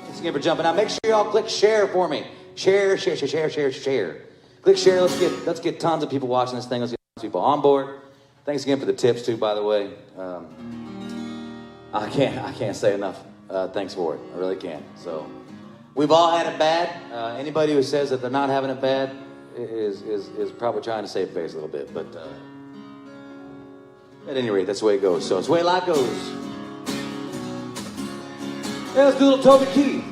[SPEAKER 7] Thanks again for jumping out. Make sure y'all click share for me. Share. Click share. Let's get tons of people watching this thing. Let's get tons of people on board. Thanks again for the tips too, by the way. I can't say enough. Thanks for it. I really can't. So we've all had it bad. Anybody who says that they're not having it bad is probably trying to save face a little bit. But at any rate, that's the way it goes. So it's the way life goes. Yeah, let's do a little Toby Keith.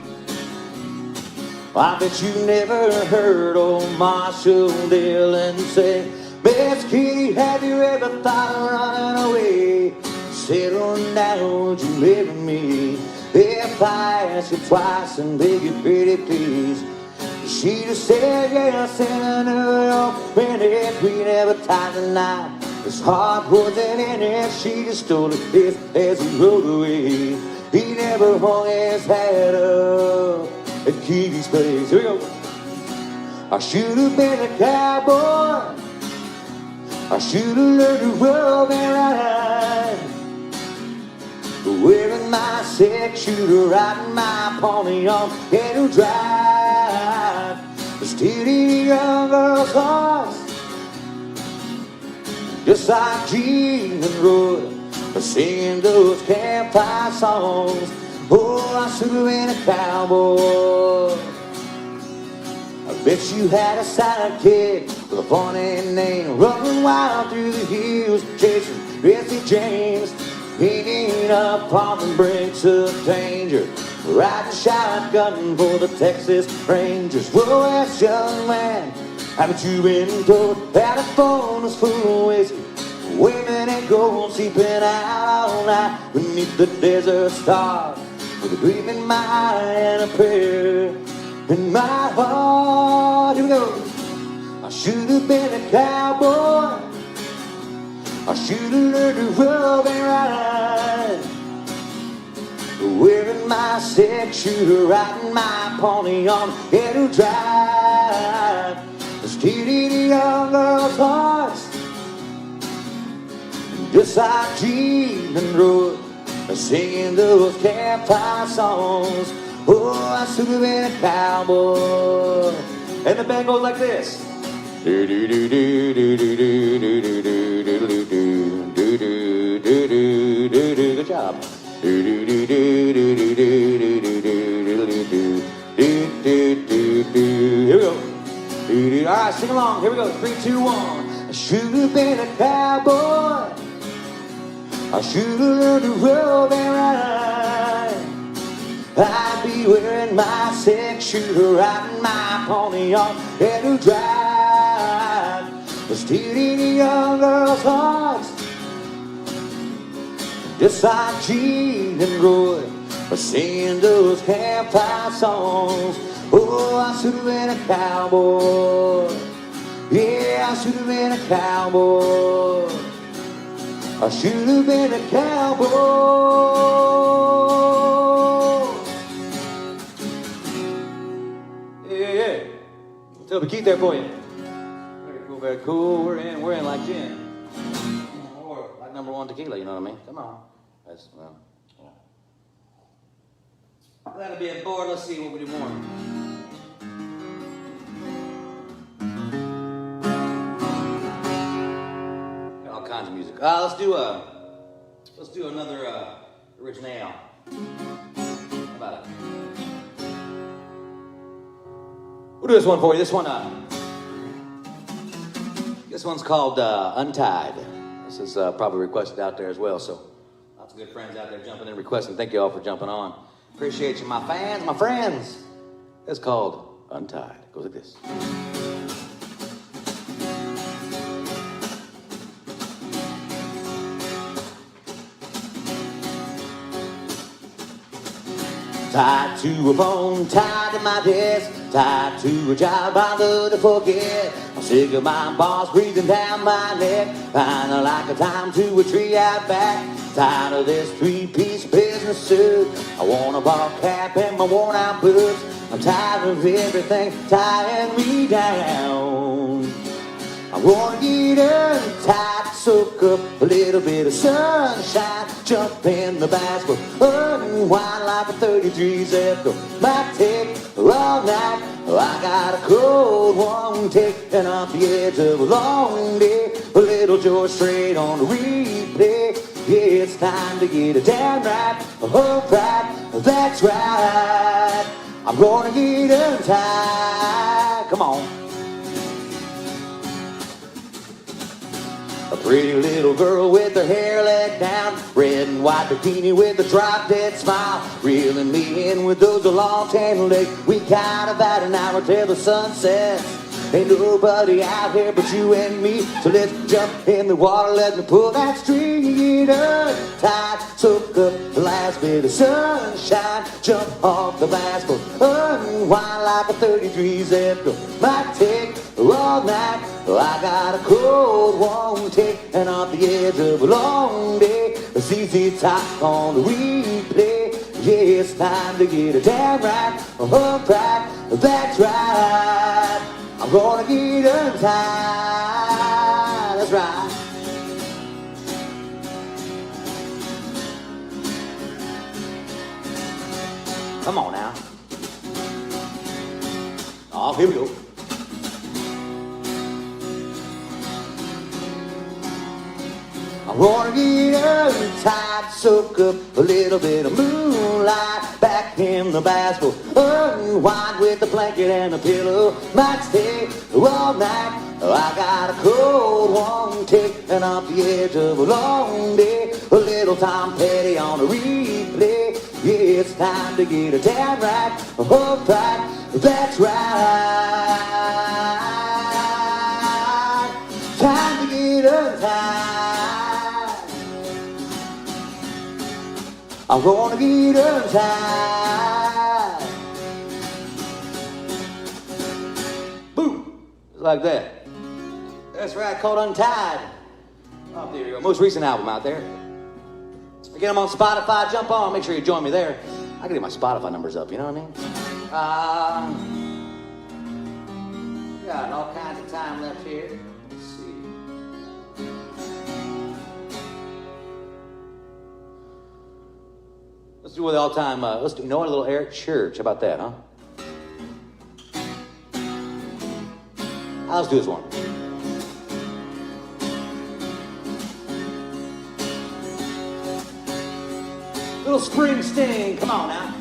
[SPEAKER 7] I bet you never heard old Marshall Dillon say, Miss Keith, have you ever thought of running away? Settle down, would you live with me? If I ask you twice and beg you pretty please, she just said yes and I knew your minute. We never tied the knot, as hard wasn't in it. She just stole it as he rode away. He never hung his hat up at Keith's place. Here we go. I should have been a cowboy, I should have learned to rope and ride, wearing my six-shooter, riding my pony on Kettle Drive, stealing young girl's hearts, just like Gene and Roy, singing those campfire songs. Oh, I should have been a cowboy. I bet you had a sidekick with a funny name, running wild through the hills, chasing Bessie James, hanging up on the brakes of danger, riding shotgun for the Texas Rangers. Whoa, yes, young man, I Haven't you been told California's full of whiskey? Women and gold sleeping out all night beneath the desert stars with a dream in my eye and a prayer in my heart. Here we go. I should have been a cowboy. I should have learned to rub and ride. Wearing my six-shooter, riding my pony on Edel Drive. Steady the young girls' hearts, just like Gene and Roy, singing those campfire songs. Oh, I should have been a cowboy. And the band goes like this. Good job. Here we go. All right, sing along. Here we go. 3, 2, 1. I should have been a cowboy. I should have learned to rub and ride. I'd be wearing my six-shooter, riding my pony on Edel Drive. Stealing the young girls' hearts, just like Gene and Roy, singing those campfire songs. Oh, I should have been a cowboy. Yeah, I should have been a cowboy. I should have been a cowboy. Yeah. Tell the Keith there for you. Very cool, very cool. We're in like gin. Or like number 1 tequila, you know what I mean? Come on. That's, well, yeah. That'll be a board. Let's see what we do more. Got all kinds of music. Let's do another original. How about it? We'll do this one for you. This one's called Untied. This is probably requested out there as well, so lots of good friends out there jumping in requesting. Thank you all for jumping on. Appreciate you, my fans, my friends. It's called Untied. It goes like this. Tied to a phone, tied to my desk, tied to a job I love to forget. I'm sick of my boss breathing down my neck, kinda like a time to a tree out back. Tired of this 3-piece business suit, I want a ball cap and my worn out boots. I'm tired of everything tying me down. I wanna get untied, soak up a little bit of sunshine, jump in the basket, unwind like a 33's echo. Might take all night, I got a cold one taking off the edge of a long day. A little George Strait on the replay. Yeah, it's time to get it down right, right, that's right. I'm gonna get untied, come on. A pretty little girl with her hair let down, red and white bikini with a drop-dead smile, reeling me in with those long tan legs. We got about an hour till the sun sets. Ain't nobody out here but you and me, so let's jump in the water, let me pull that string. Get untied, soak up the last bit of sunshine, jump off the basket, unwind like a 33's echo. Might take all night, I got a cold one taking off the edge of a long day. ZZ Top on the replay. Yeah, it's time to get it down right, right, that's right. I'm gonna get untied, that's right. Come on now. Oh, here we go. I wanna get untied, soak up a little bit of moonlight, back in the basket, unwind with a blanket and a pillow. Might stay all night, I got a cold one taking off the edge of a long day. A little Tom Petty on a replay. Yeah, it's time to get it down right, right, that's right. untied. I'm gonna get untied. Boom! Just like that. That's right, called Untied. Oh, there you go. Most recent album out there. Get them on Spotify, jump on, make sure you join me there. I can get my Spotify numbers up, you know what I mean? Got all kinds of time left here. Let's see. Let's do with all time. Let's do, you know what, a little Eric Church. How about that, huh? Let's do this one. Little Springsteen, come on now.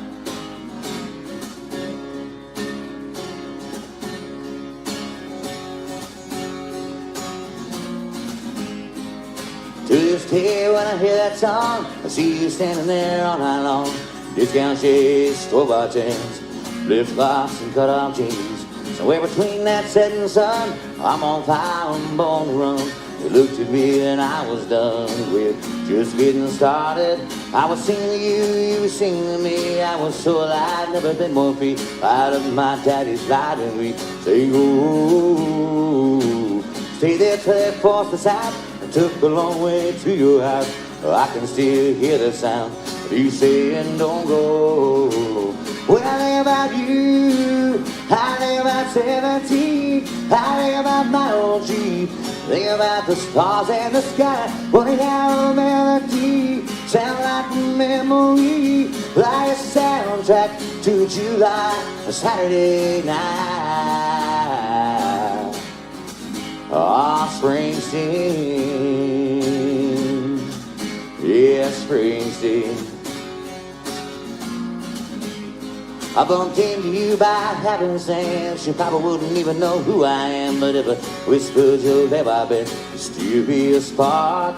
[SPEAKER 7] To this day when I hear that song, I see you standing there all night long. Discount shades, store-bought chains, flip-flops and cut-off jeans. Somewhere between that setting sun, I'm on fire, I'm born to run. You looked at me and I was done with just getting started. I was singing to you, you were singing to me. I was so alive, never been more free. Out of my daddy's light and we say, oh, stay there till they forced us out. I took a long way to your house. I can still hear the sound of you saying, don't go. When I think about you, I think about 17. I think about my old Jeep. Think about the stars and the sky. Running out a melody. Sound like a memory. Like a soundtrack to July, a Saturday night. Ah, Springsteen. Yeah, Springsteen. I bumped into you by happenstance. You probably wouldn't even know who I am, but if I whispered your name, I bet you'd still be a spark.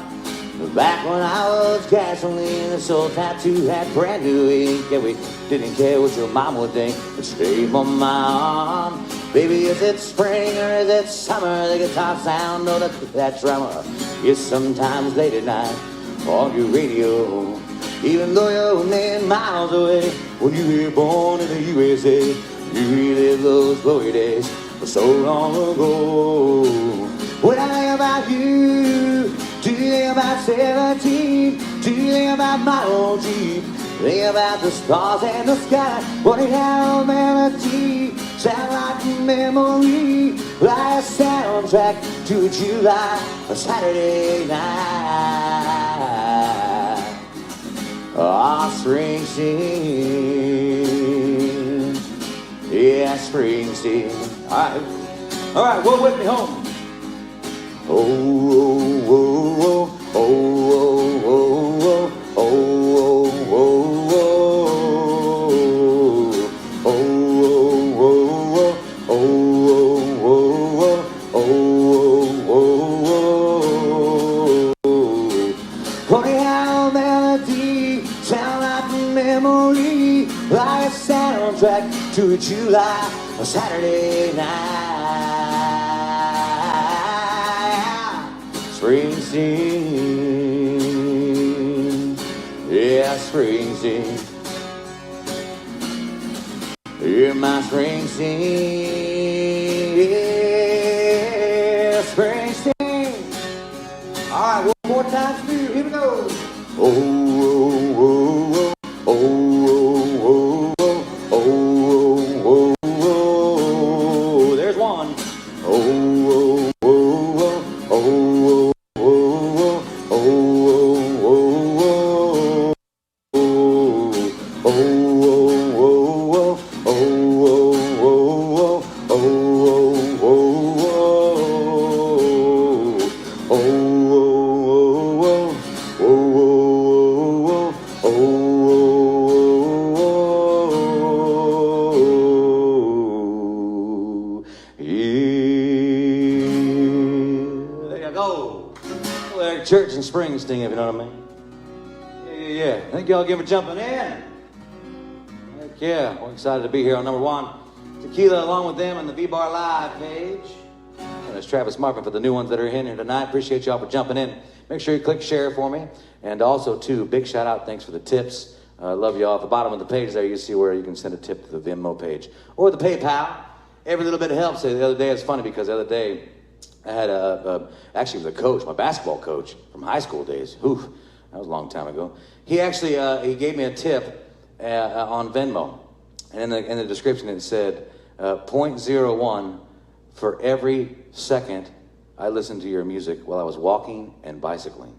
[SPEAKER 7] Back when I was gasoline, this old tattoo had brand new ink, and we didn't care what your mom would think. But shame on my arm, baby, is it spring or is it summer? The guitar sound or that drummer is sometimes late at night on your radio. Even though you're a million miles away, when you were born in the USA, you relive those glory days for so long ago. When I think about you, do you think about 17? Do you think about my old Jeep? Think about the stars and the sky, running out a melody. Sound like a memory, like a soundtrack to July, a Saturday night. Ah, Springsteen. Yeah, Springsteen. All right, well, with me home. Oh, oh, oh, oh, oh, oh, oh, oh, oh, oh, oh, oh, oh, funny how melody sound like a memory, like a soundtrack to a July, a Saturday night. Springsteen, yeah, Springsteen. You're my Springsteen, yeah, Springsteen. All right, one more time for you. Here we go. Oh, oh, oh, oh, oh, oh, oh, oh, oh. There's one. Oh, oh, oh, oh, oh, oh, oh, oh, Church and Springsteen, if you know what I mean. Yeah. Thank y'all again for jumping in. Heck yeah. We're excited to be here on number one Tequila along with them on the VBar Live page. I'm going to That's Travis Marvin for the new ones that are in here tonight. Appreciate y'all for jumping in. Make sure you click share for me. And also, too, big shout out. Thanks for the tips. Love y'all. At the bottom of the page there, you see where you can send a tip to the Venmo page or the PayPal. Every little bit helps. The other day, it's funny because the other day I had actually it was a coach, my basketball coach from high school days. Whew, that was a long time ago. He actually he gave me a tip on Venmo. And in the description it said, 0.01 for every second I listened to your music while I was walking and bicycling.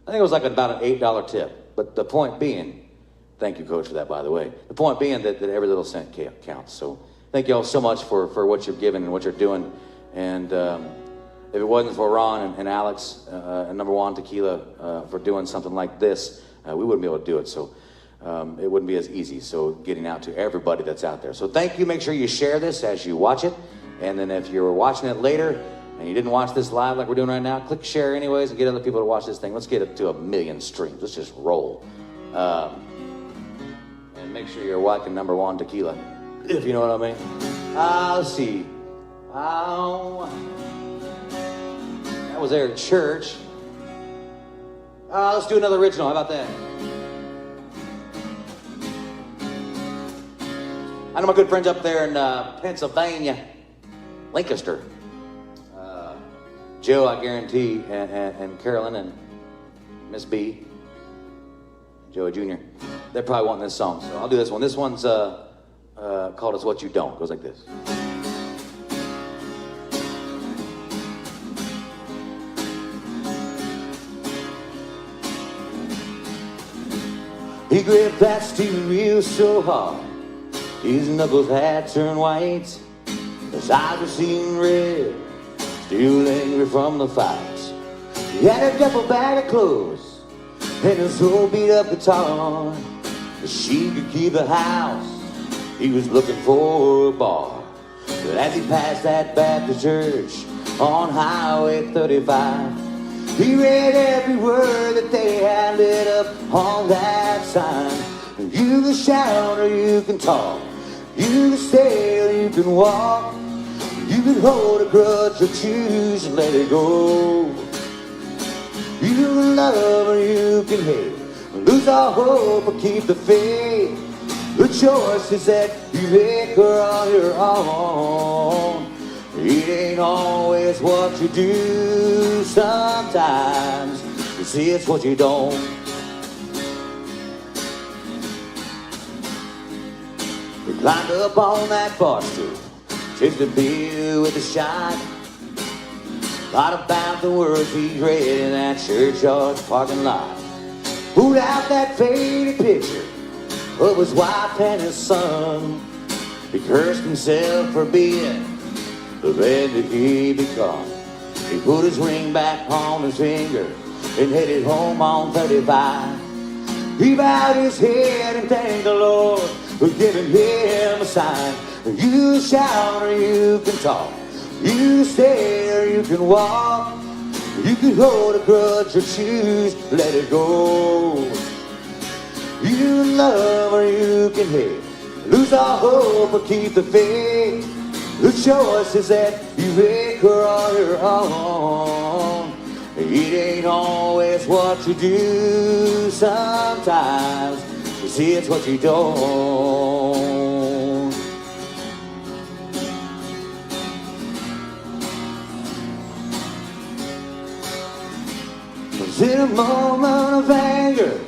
[SPEAKER 7] I think it was like about an $8 tip. But the point being, thank you, Coach, for that, by the way. The point being that every little cent counts. So thank you all so much for what you've given and what you're doing. And if it wasn't for Ron and Alex and Number One Tequila for doing something like this, we wouldn't be able to do it. So it wouldn't be as easy. So getting out to everybody that's out there. So thank you. Make sure you share this as you watch it. And then if you're watching it later and you didn't watch this live like we're doing right now, click share anyways and get other people to watch this thing. Let's get it to 1 million streams. Let's just roll. And make sure you're watching Number One Tequila, if you know what I mean. Let's see. That was there at church. Let's do another original. How about that? I know my good friends up there in Pennsylvania, Lancaster. Joe, I guarantee, and Carolyn and Miss B, Joey Jr., they're probably wanting this song, so I'll do this one. This one's called It's What You Don't. It goes like this. He gripped that steering wheel so hard, his knuckles had turned white. His eyes were seeing red, still angry from the fight. He had a duffel bag of clothes and his old beat up guitar. If she could keep the house, he was looking for a bar. But as he passed that Baptist church on Highway 35, he read every word that they had lit up on that sign. You can shout or you can talk, you can stay or you can walk, you can hold a grudge or choose to let it go. You can love or you can hate, lose all hope or keep the faith. The choice is that you make her on your own. It ain't always what you do, sometimes you see it's what you don't. We climbed up on that bar stool, chased a beer with a shot, thought about the words he read in that churchyard parking lot. Pulled out that faded picture of his wife and his son. He cursed himself for being the man that he become. He put his ring back on his finger and headed home on 35. He bowed his head and thanked the Lord for giving him a sign. You can shout or you can talk, you can stay or you can walk, you can hold a grudge or choose to let it go. You can love or you can hate, lose all hope or keep the faith. The choice is that you make her on your own. It ain't always what you do, sometimes you see it's what you don't. Was in a moment of anger,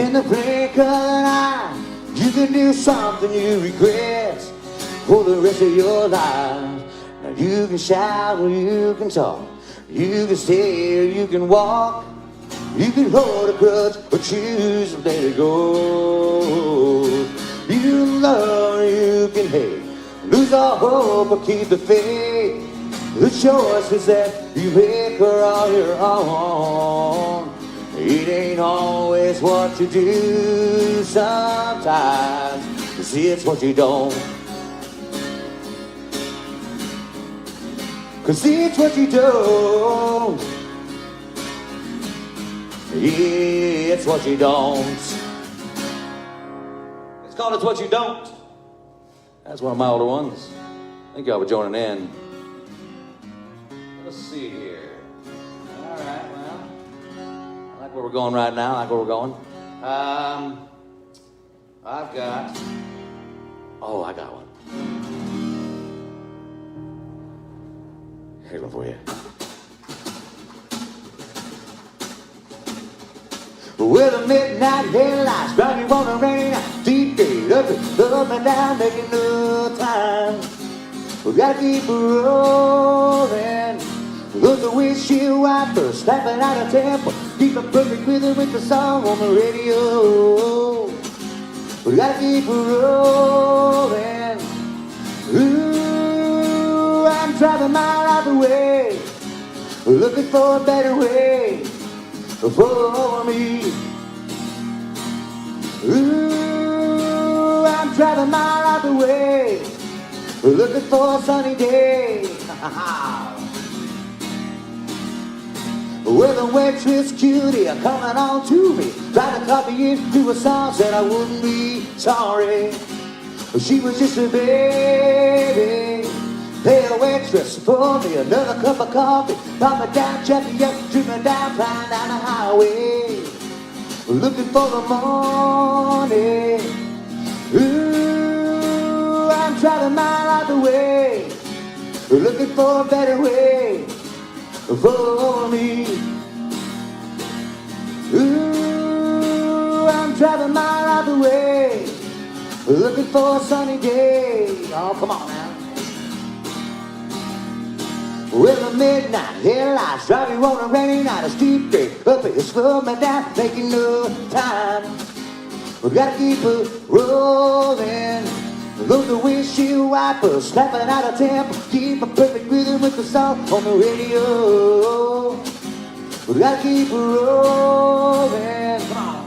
[SPEAKER 7] in the blink of an eye, you can do something you regret for the rest of your life. Now you can shout or you can talk, you can stay or you can walk, you can hold a grudge or choose to let it go. You can love or you can hate, lose all hope or keep the faith. The choice is that you make her on your own. It ain't always what you do, sometimes you see it's what you don't. Cause it's what you don't. Yeah, it's what you don't. It's called It's What You Don't. That's one of my older ones. Thank y'all for joining in. let's see here. All right, well, I like where we're going right now. I like where we're going. I've got. Oh, I got one. Here's one for you. With the midnight headlights, driving on a rainy night, deep gate, up and down, making no time. We gotta keep rolling. Look the windshield wipers, snapping out of tempo. Keep a perfect rhythm with the song on the radio. We gotta keep rolling. Ooh, I'm driving my life away, looking for a better way for me. Ooh, I'm driving my life away, looking for a sunny day. With a waitress cutie coming on to me, trying to copy into a song, said I wouldn't be sorry. She was just a baby. Hey, a waitress, pour me another cup of coffee. Pop me down, check me up, treat me down, flying down the highway, looking for the morning. Ooh, I'm driving my life away, looking for a better way for me. Ooh, I'm driving my life away, looking for a sunny day. Oh, come on now. With the midnight headlights, driving on a rainy night, a steep grade, up it, slow me down, making no time. We gotta keep it rolling. Load the windshield wipers, snapping out of tempo. Keep a perfect rhythm with the song on the radio. We gotta keep it rolling. Come on.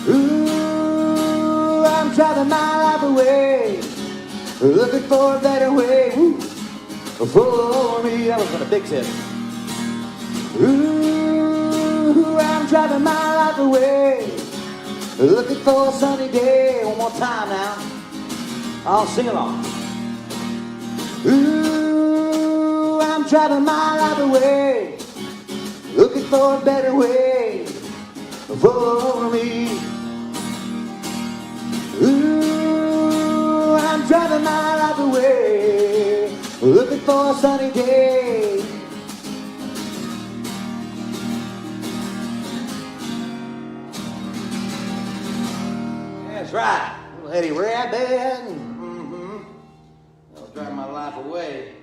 [SPEAKER 7] Ooh, I'm driving my life away, looking for a better way. Ooh, for me. That was for the big tip. Ooh, I'm driving my life away, looking for a sunny day. One more time now. I'll sing along. Ooh, I'm driving my life away, looking for a better way for me. Ooh, I'm driving my life away, looking for a sunny day. That's right, little Eddie Rabbit. I'll drive my life away.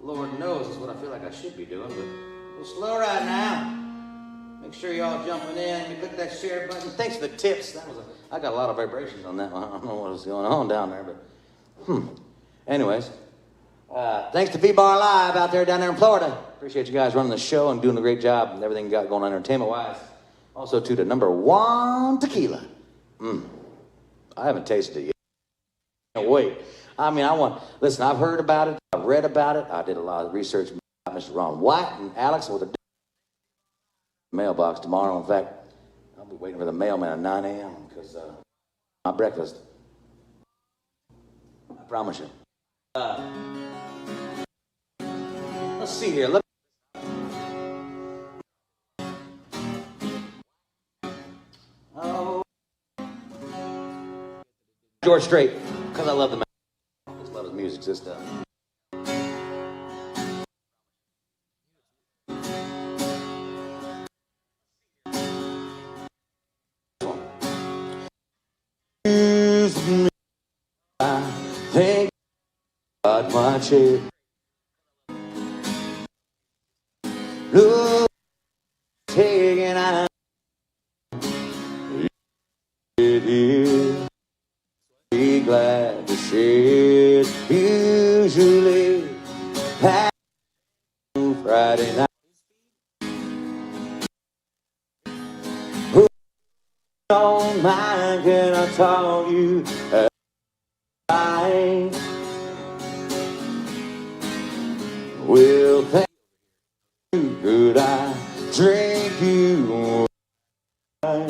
[SPEAKER 7] Lord knows it's what I feel like I should be doing, but a little slow right now. Make sure y'all jumping in. Let me click that share button. Thanks for the tips. I got a lot of vibrations on that one. I don't know what was going on down there, but anyways, thanks to VBar Live out there down there in Florida. Appreciate you guys running the show and doing a great job and everything you got going on entertainment-wise. Also to the #1 tequila. I haven't tasted it yet. Can't wait. I mean, listen, I've heard about it. I've read about it. I did a lot of research about Mr. Ron White and Alex with a mailbox tomorrow. In fact, I'll be waiting for the mailman at 9 a.m. because my breakfast. I promise you. Let's see here. George Strait, because I love the man. I just love his music, this stuff. Excuse me, I think about my chair. Look, taking out it here. Be glad to see it. Usually past Friday night. Who don't mind, can I tell you I will thank you. Could I drink you wine?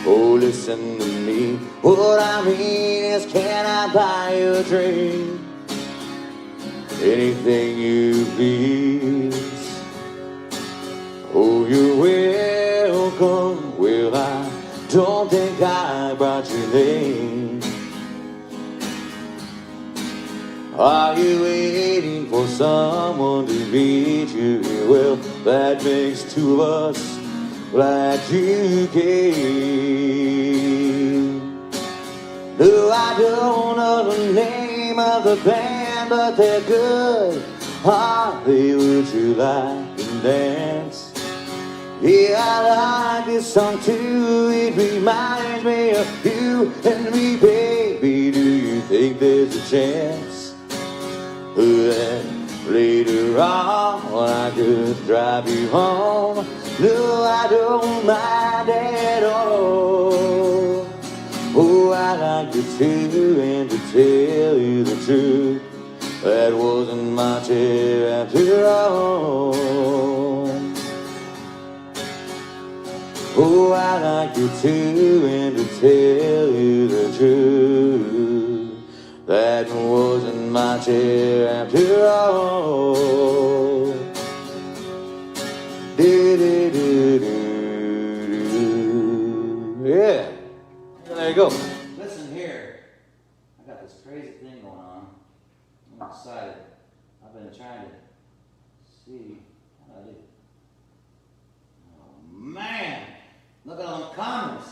[SPEAKER 7] Oh, listen to me. What I mean is, can I buy you a drink? anything you please. Oh, you're welcome. Well, I don't think I brought your name. Are you waiting for someone to meet you? Well, that makes two of us. Glad you came. No, I don't know the name of the band, but they're good. Hardly would you like to dance? Yeah, I like this song too. It reminds me of you and me, baby. Do you think there's a chance that later on I could drive you home? No, I don't mind at all. Oh, I like you too, and to tell you the truth, that wasn't my chair after all. Oh, I like you too, and to tell you the truth, that wasn't my chair after all. Yeah. There you go. Listen here. I got this crazy thing going on. I'm excited. I've been trying to see how I do. Oh, man. Look at all them comments.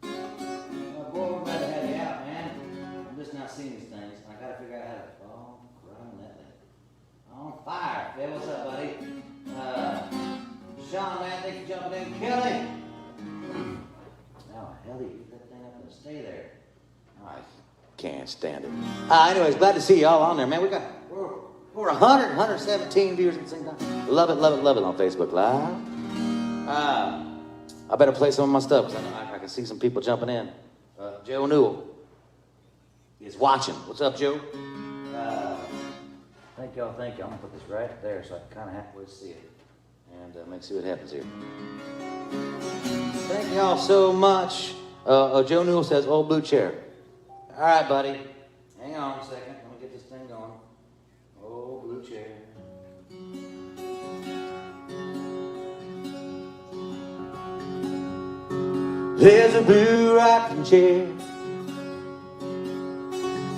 [SPEAKER 7] Oh, boy, we're about to have you out, man. I'm just not seeing these things. I got to figure out how to... Oh, crying that thing. On fire. Yeah, what's up, buddy? Sean, man, thanks for jumping in. Kelly! How the hell do you get that thing up and stay there? I can't stand it. Anyways, glad to see y'all on there, man. We're 117 viewers at the same time. Love it on Facebook Live. I better play some of my stuff because I can see some people jumping in. Joe Newell is watching. What's up, Joe? Thank y'all. I'm gonna put this right there so I can kind of halfway see it. And let's see what happens here. Thank y'all so much. Joe Newell says, old blue chair. All right, buddy. Hang on a second. Let me get this thing going. Old blue chair. There's a blue rocking chair.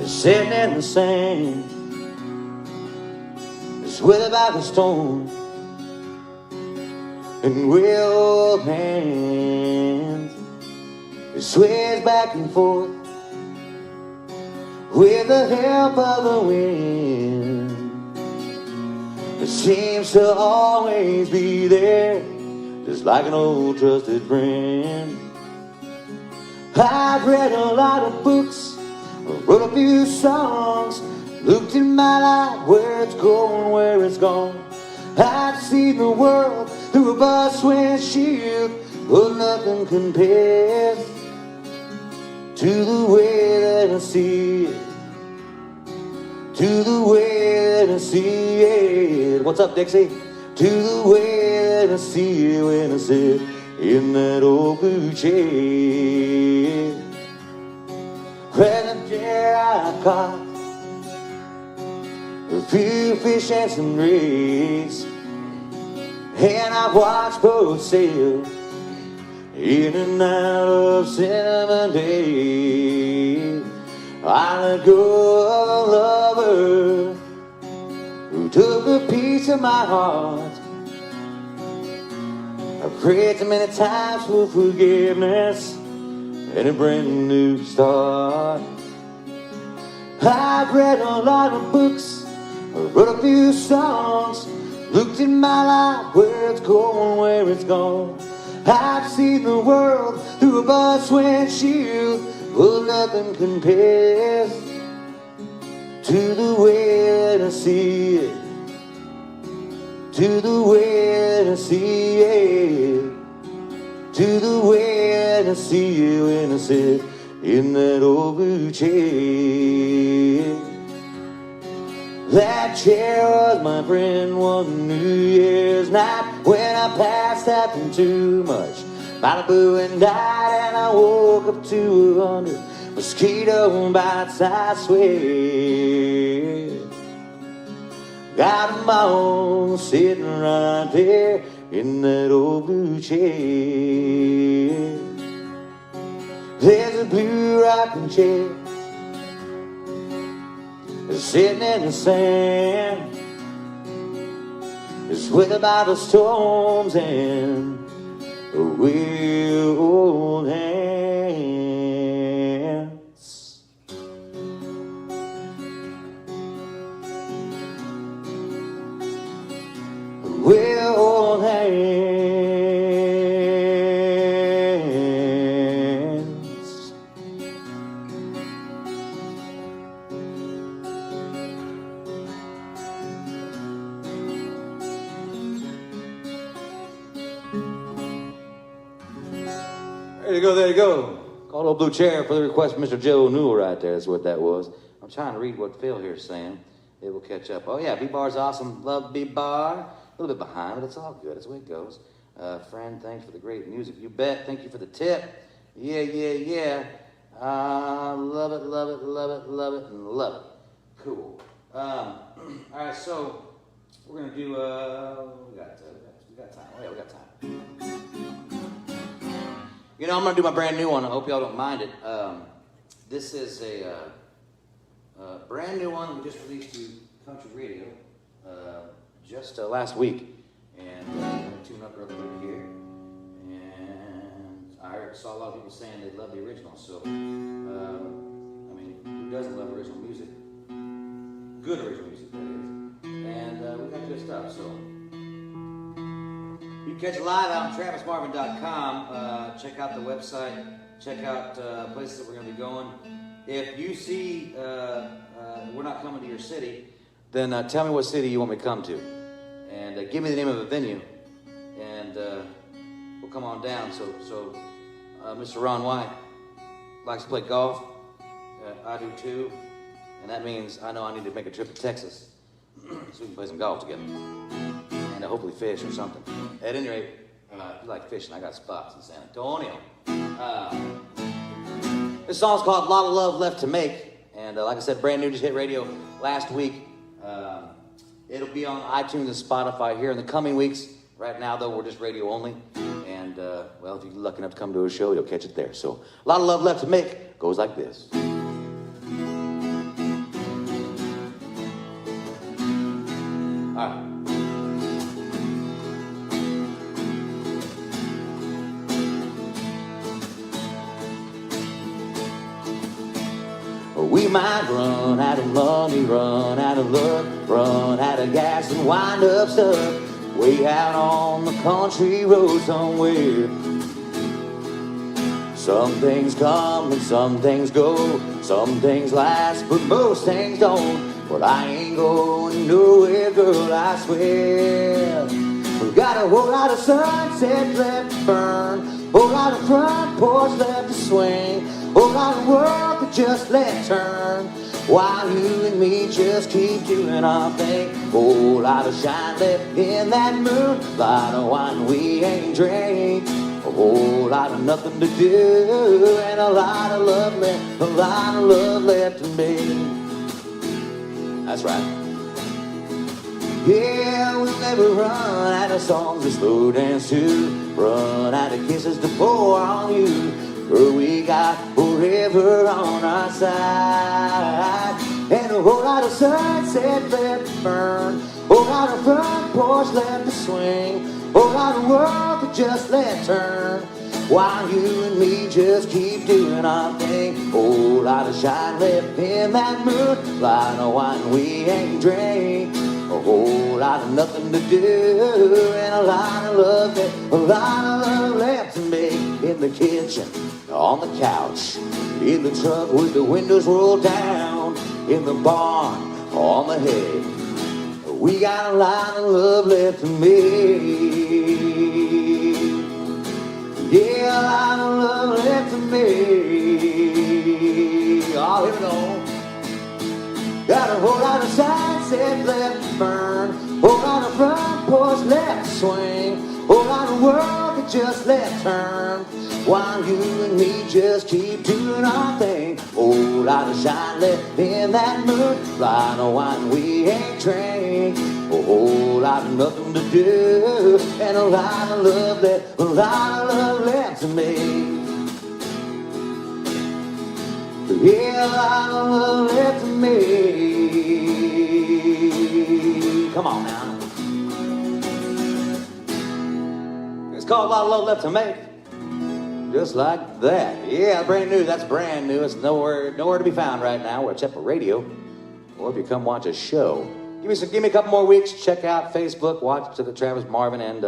[SPEAKER 7] It's sitting in the sand. It's withered by the storm. And we'll hold hands. It sways back and forth with the help of the wind. It seems to always be there, just like an old trusted friend. I've read a lot of books, wrote a few songs, looked in my life, where it's going, where it's gone. I've seen the world through a bus windshield, but nothing compares to the way that I see it, to the way that I see it. What's up, Dixie? To the way that I see it when I sit in that old blue chair. Present chair I caught a few fish and some rays, and I watched both sail in and out of Cinnamon Bay. I let go of a lover who took a piece of my heart. I prayed so many times for forgiveness and a brand new start. I've read a lot of books, I wrote a few songs, looked in my life, where it's going, where it's gone. I've seen the world through a bus windshield, but nothing compares to the way that I see it, to the way that I see it, to the way that I see it when I sit in that old blue chair. That chair was my friend one New Year's night when I passed out from too much Malibu and died, and I woke up to 100 mosquito bites, I swear. Got 'em all sitting right there in that old blue chair. There's a blue rocking chair sitting in the sand. It's weathered by the storms and we'll hold hands. We'll hold hands. There you go. Call old blue chair for the request from Mr. Joe Newell right there. That's what that was. I'm trying to read what Phil here's saying. It will catch up. Oh, yeah, VBar's awesome. Love VBar. A little bit behind, but it's all good. That's the way it goes. Friend, thanks for the great music. You bet. Thank you for the tip. Yeah. Love it, love it, love it, love it, and love it. Cool. All right, so we're going to do, we got time. Oh, yeah, we got time. You know, I'm going to do my brand new one. I hope y'all don't mind it. This is a brand new one we just released to country radio just last week. And I'm going to tune up real quick here. And I saw a lot of people saying they love the original. So, I mean, who doesn't love original music? Good original music, that is. And we got good stuff, so... You can catch it live out on TravisMarvin.com. Check out the website. Check out places that we're going to be going. If you see we're not coming to your city, then tell me what city you want me to come to. And give me the name of a venue. And we'll come on down. So Mr. Ron White likes to play golf. I do too. And that means I know I need to make a trip to Texas so we can play some golf together. And hopefully fish or something. At any rate, if you like fishing, I got spots in San Antonio. This song's called "Lot of Love Left to Make," and like I said, brand new, just hit radio last week. It'll be on iTunes and Spotify here in the coming weeks. Right now, though, we're just radio only. And, well, if you're lucky enough to come to a show, you'll catch it there. So, "A Lot of Love Left to Make" goes like this. All right. We might run out of money, run out of luck, run out of gas and wind up stuck way out on the country road somewhere. Some things come and some things go, some things last but most things don't. But I ain't going nowhere, girl, I swear. We got a whole lot of sunset left to burn, whole lot of front porch left to swing, whole lot of world to just let turn, while you and me just keep doing our thing. Whole lot of shine left in that moon, lot of wine we ain't drank, a whole lot of nothing to do, and a lot of love left, a lot of love left to me. That's right. Yeah, we'll never run out of songs to slow dance to, run out of kisses to pour on you. Girl, we got forever on our side, and a whole lot of sunset left to burn, whole lot of front porch left to swing, whole lot of world to just let turn, while you and me just keep doing our thing. Whole lot of shine left in that moon, lot of wine we ain't drank, a whole lot of nothing to do, and a lot of love left, a lot of love left to make. In the kitchen, on the couch, in the truck with the windows rolled down, in the barn, on the hay, we got a lot of love left to make. Yeah, a lot of love left to make. Oh, here we go. Got a whole lot of sunset left to burn, whole lot of front porch left to swing, whole lot of world that just let turn, while you and me just keep doing our thing. rain. Oh, lot of shine left in that moon. Flying a wine we ain't train. A whole lot of nothing to do. And a lot of love left to me. Yeah, a lot of love left to me. Come on now. It's called A Lot of Love Left to Make. Just like that. Yeah, brand new. That's brand new. It's nowhere to be found right now, except for radio, or if you come watch a show. Give me a couple more weeks. Check out Facebook. Watch to the Travis Marvin, and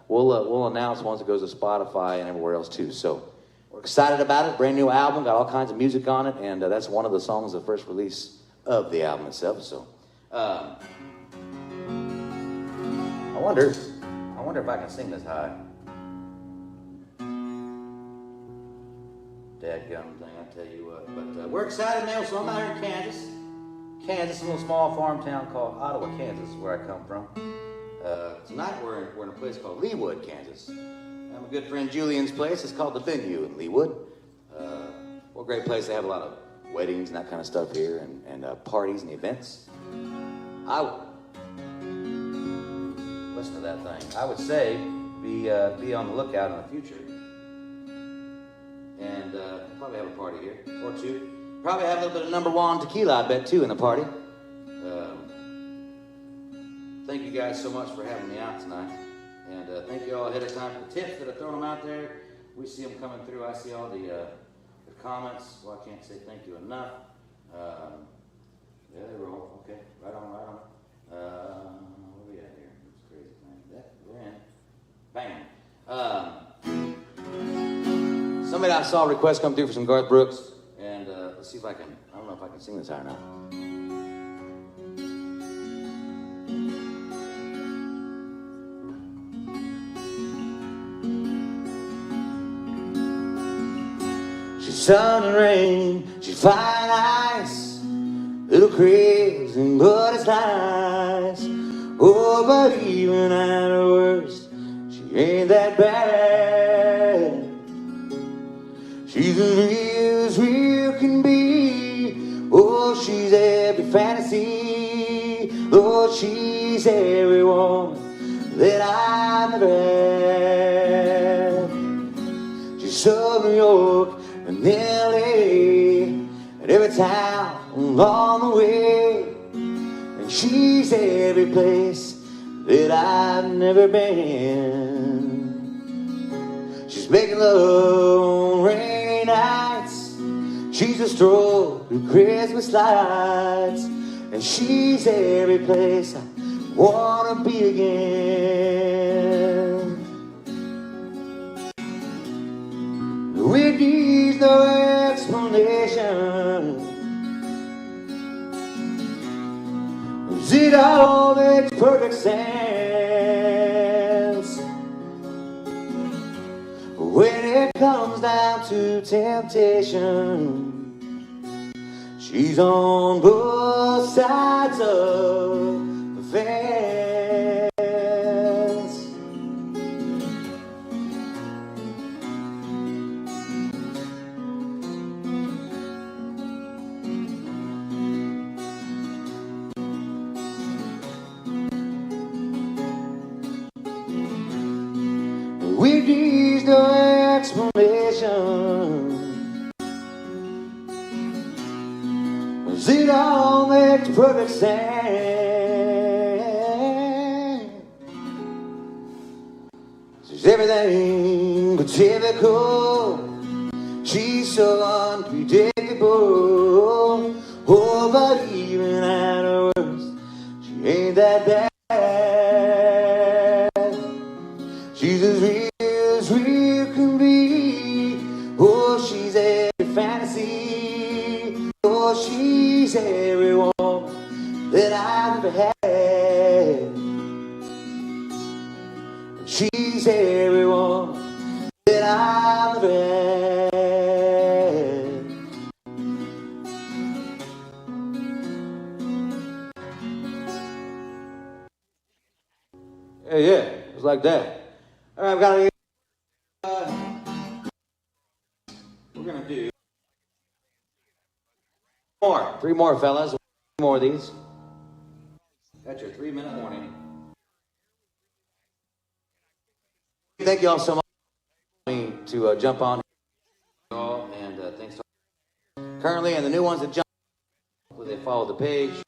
[SPEAKER 7] we'll announce once it goes to Spotify and everywhere else too. So we're excited about it. Brand new album. Got all kinds of music on it, and that's one of the songs, the first release of the album itself. So I wonder if I can sing this high. Dadgum thing, I tell you what. But we're excited now, so I'm out here in Kansas. Kansas, a little small farm town called Ottawa, Kansas, where I come from. Tonight we're in a place called Leawood, Kansas. I'm a good friend Julian's place. It's called the Venue in Leawood. What a great place. They have a lot of weddings and that kind of stuff here, and parties and events. I would listen to that thing. I would say be on the lookout in the future. And probably have a party here, or two. Probably have a little bit of number one tequila, I bet, too, in the party. Thank you guys so much for having me out tonight. And thank you all ahead of time for the tips that are throwing them out there. We see them coming through. I see all the comments. Well, I can't say thank you enough. Yeah, they roll. Okay, right on. What are we at here? It's crazy thing. We're in. Bam. Somebody I saw request come through for some Garth Brooks, and let's see if I don't know if I can sing this high or not. She's sun and rain, she's fire and ice, little crazy, but it's nice. Oh, but even at her worst, she ain't that bad. She's as real can be. Oh, she's every fantasy. Oh, she's every woman that I've ever had. She's so New York and LA and every town along the way. And she's every place that I've never been. She's making love on rainy nights. She's a stroll through Christmas lights. And she's every place I wanna be again. It needs no explanation. It all makes perfect sense. When it comes down to temptation, she's on both sides of the fence. We need no explanation. It all makes perfect sense. She's everything but typical. She's so unpredictable. Oh, but even at her worst, she ain't that bad. She's as real can be. Oh, she's every fantasy. Oh, she's every woman that I've ever had. She's every woman that I've ever had. Yeah, it was like that. All right, I've got to. We're gonna do. More. 3 more, fellas. 3 more of these. That's your 3-minute warning. Thank you all so much for me to jump on. And thanks to currently and the new ones that jump. Hopefully they follow the page.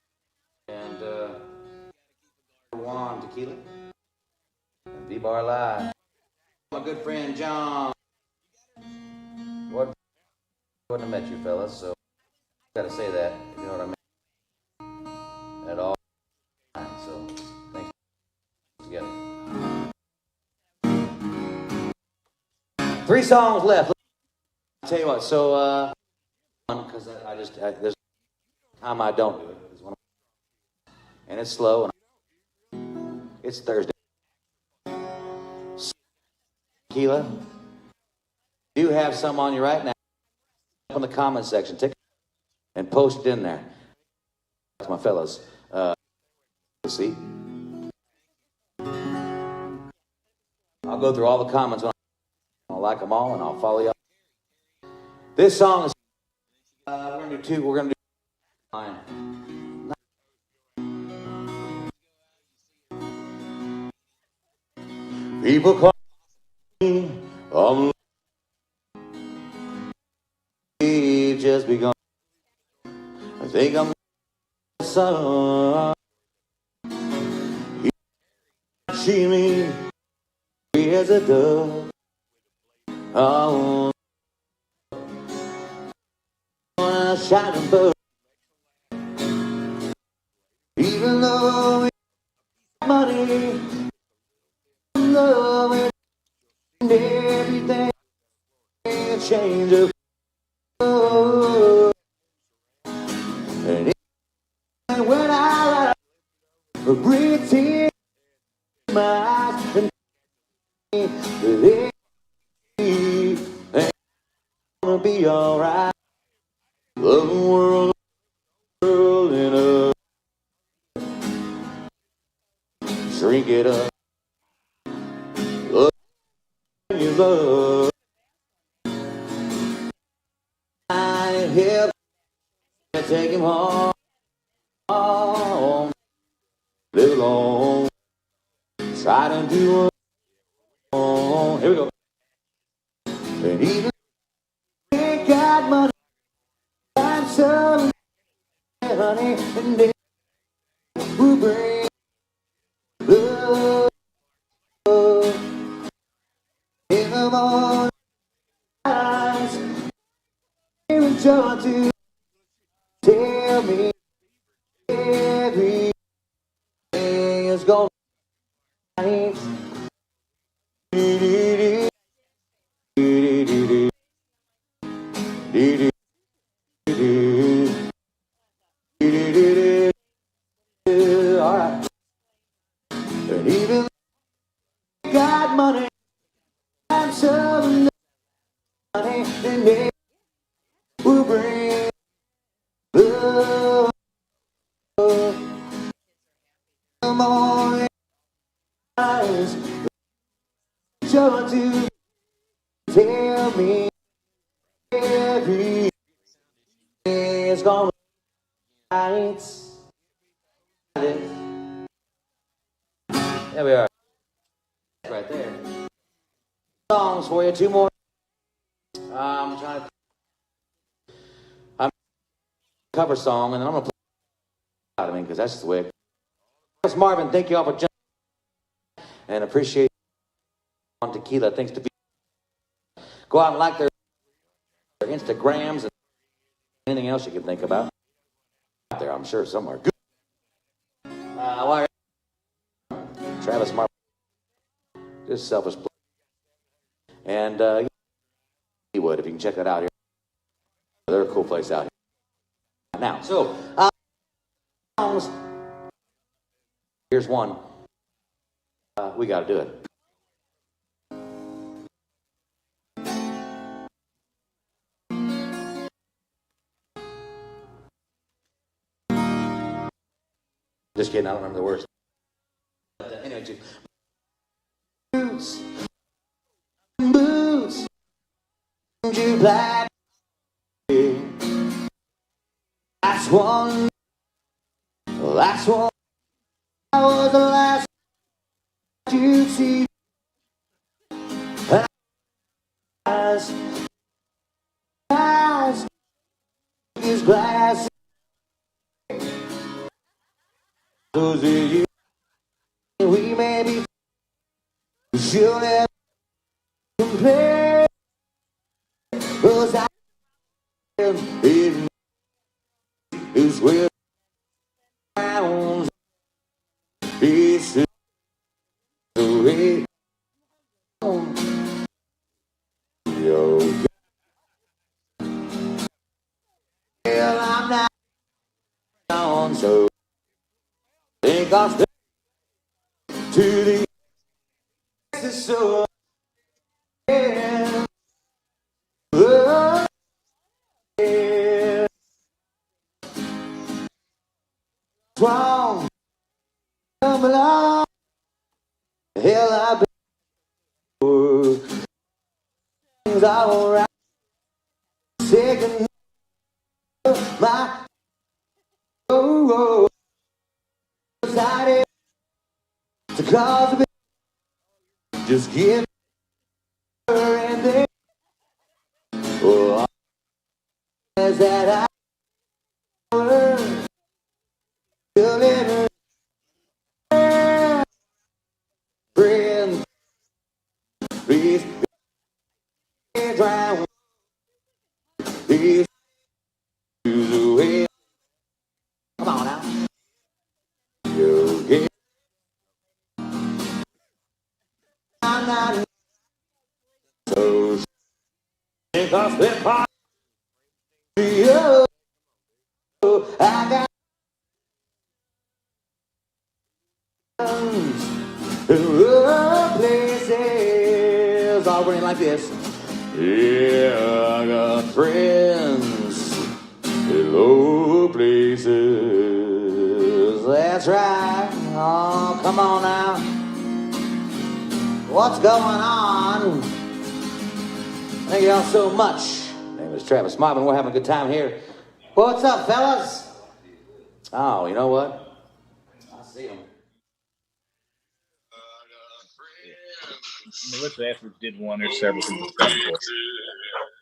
[SPEAKER 7] And JUAN Tequila. And VBar Live. My good friend John. Wouldn't have met you fellas, so gotta say that, if you know what I mean. At all. So thanks together. 3 songs left. I'll tell you what, so because there's time I don't do it. And it's slow and it's Thursday. Tequila. You have some on you right now. Up in the comment section. Take and post it in there. That's my fellas. See? I'll go through all the comments when I'll like them all and I'll follow you up. This song is we're gonna do 2. We're gonna do line. People call me we've just begun. I think I'm the sun. You see me free as a dove. Oh, on a shining bird. Even though we got money, love it, and everything changes. And when I breathe tears in my eyes and they gonna be alright. The world in a drink it up. Love you love. I help take him home. Live long. Try to do it. Here we go. And even ain't got money, I'm so honey, and they will bring love in the morning times. Even joy to tell me everything is gonna be right. Alright. And even got money, I'm so money, and they will bring love. The morning eyes, joy to tell me everything is gonna be right. There we are. Right there. Songs for you. 2 more. I'm trying to. I'm cover song, and then I'm gonna play out of me because that's just the way. It's Marvin. Thank you all for jumping and appreciate JUAN Tequila. Thanks to be. Go out and like their Instagrams and anything else you can think about. Out there, I'm sure somewhere. Good. Travis Marvin. Just selfish. And you would if you can check that out here. They're a cool place out here. Now, so here's one. We got to do it. Just kidding, I don't remember the words. Anyway, boots, boots, you black. I last one. Last one. I was the last you see. Eyes, his glass. Those are you. We may be. She'll never compare. 'Cause I am in is where rounds. It's the way. Yo, well, I'm not on, so think I'll step to the so yeah. Oh, yeah. Wrong, come along. Hell, I've been things all right. Second, my decided to cause a bit. Just give her and then. Oh, is that hour? Still in her. Friend, please drown. Please use away. Come on now. You get. I'm not so sick of the party. I got places all running like this. Yeah, I got friends in low places. That's right. Oh, come on now. What's going on? Thank y'all so much. My name is Travis Marvin. We're having a good time here. What's up, fellas? Oh, you know what? I see them.
[SPEAKER 8] Melissa Ashford did one. There's several people coming for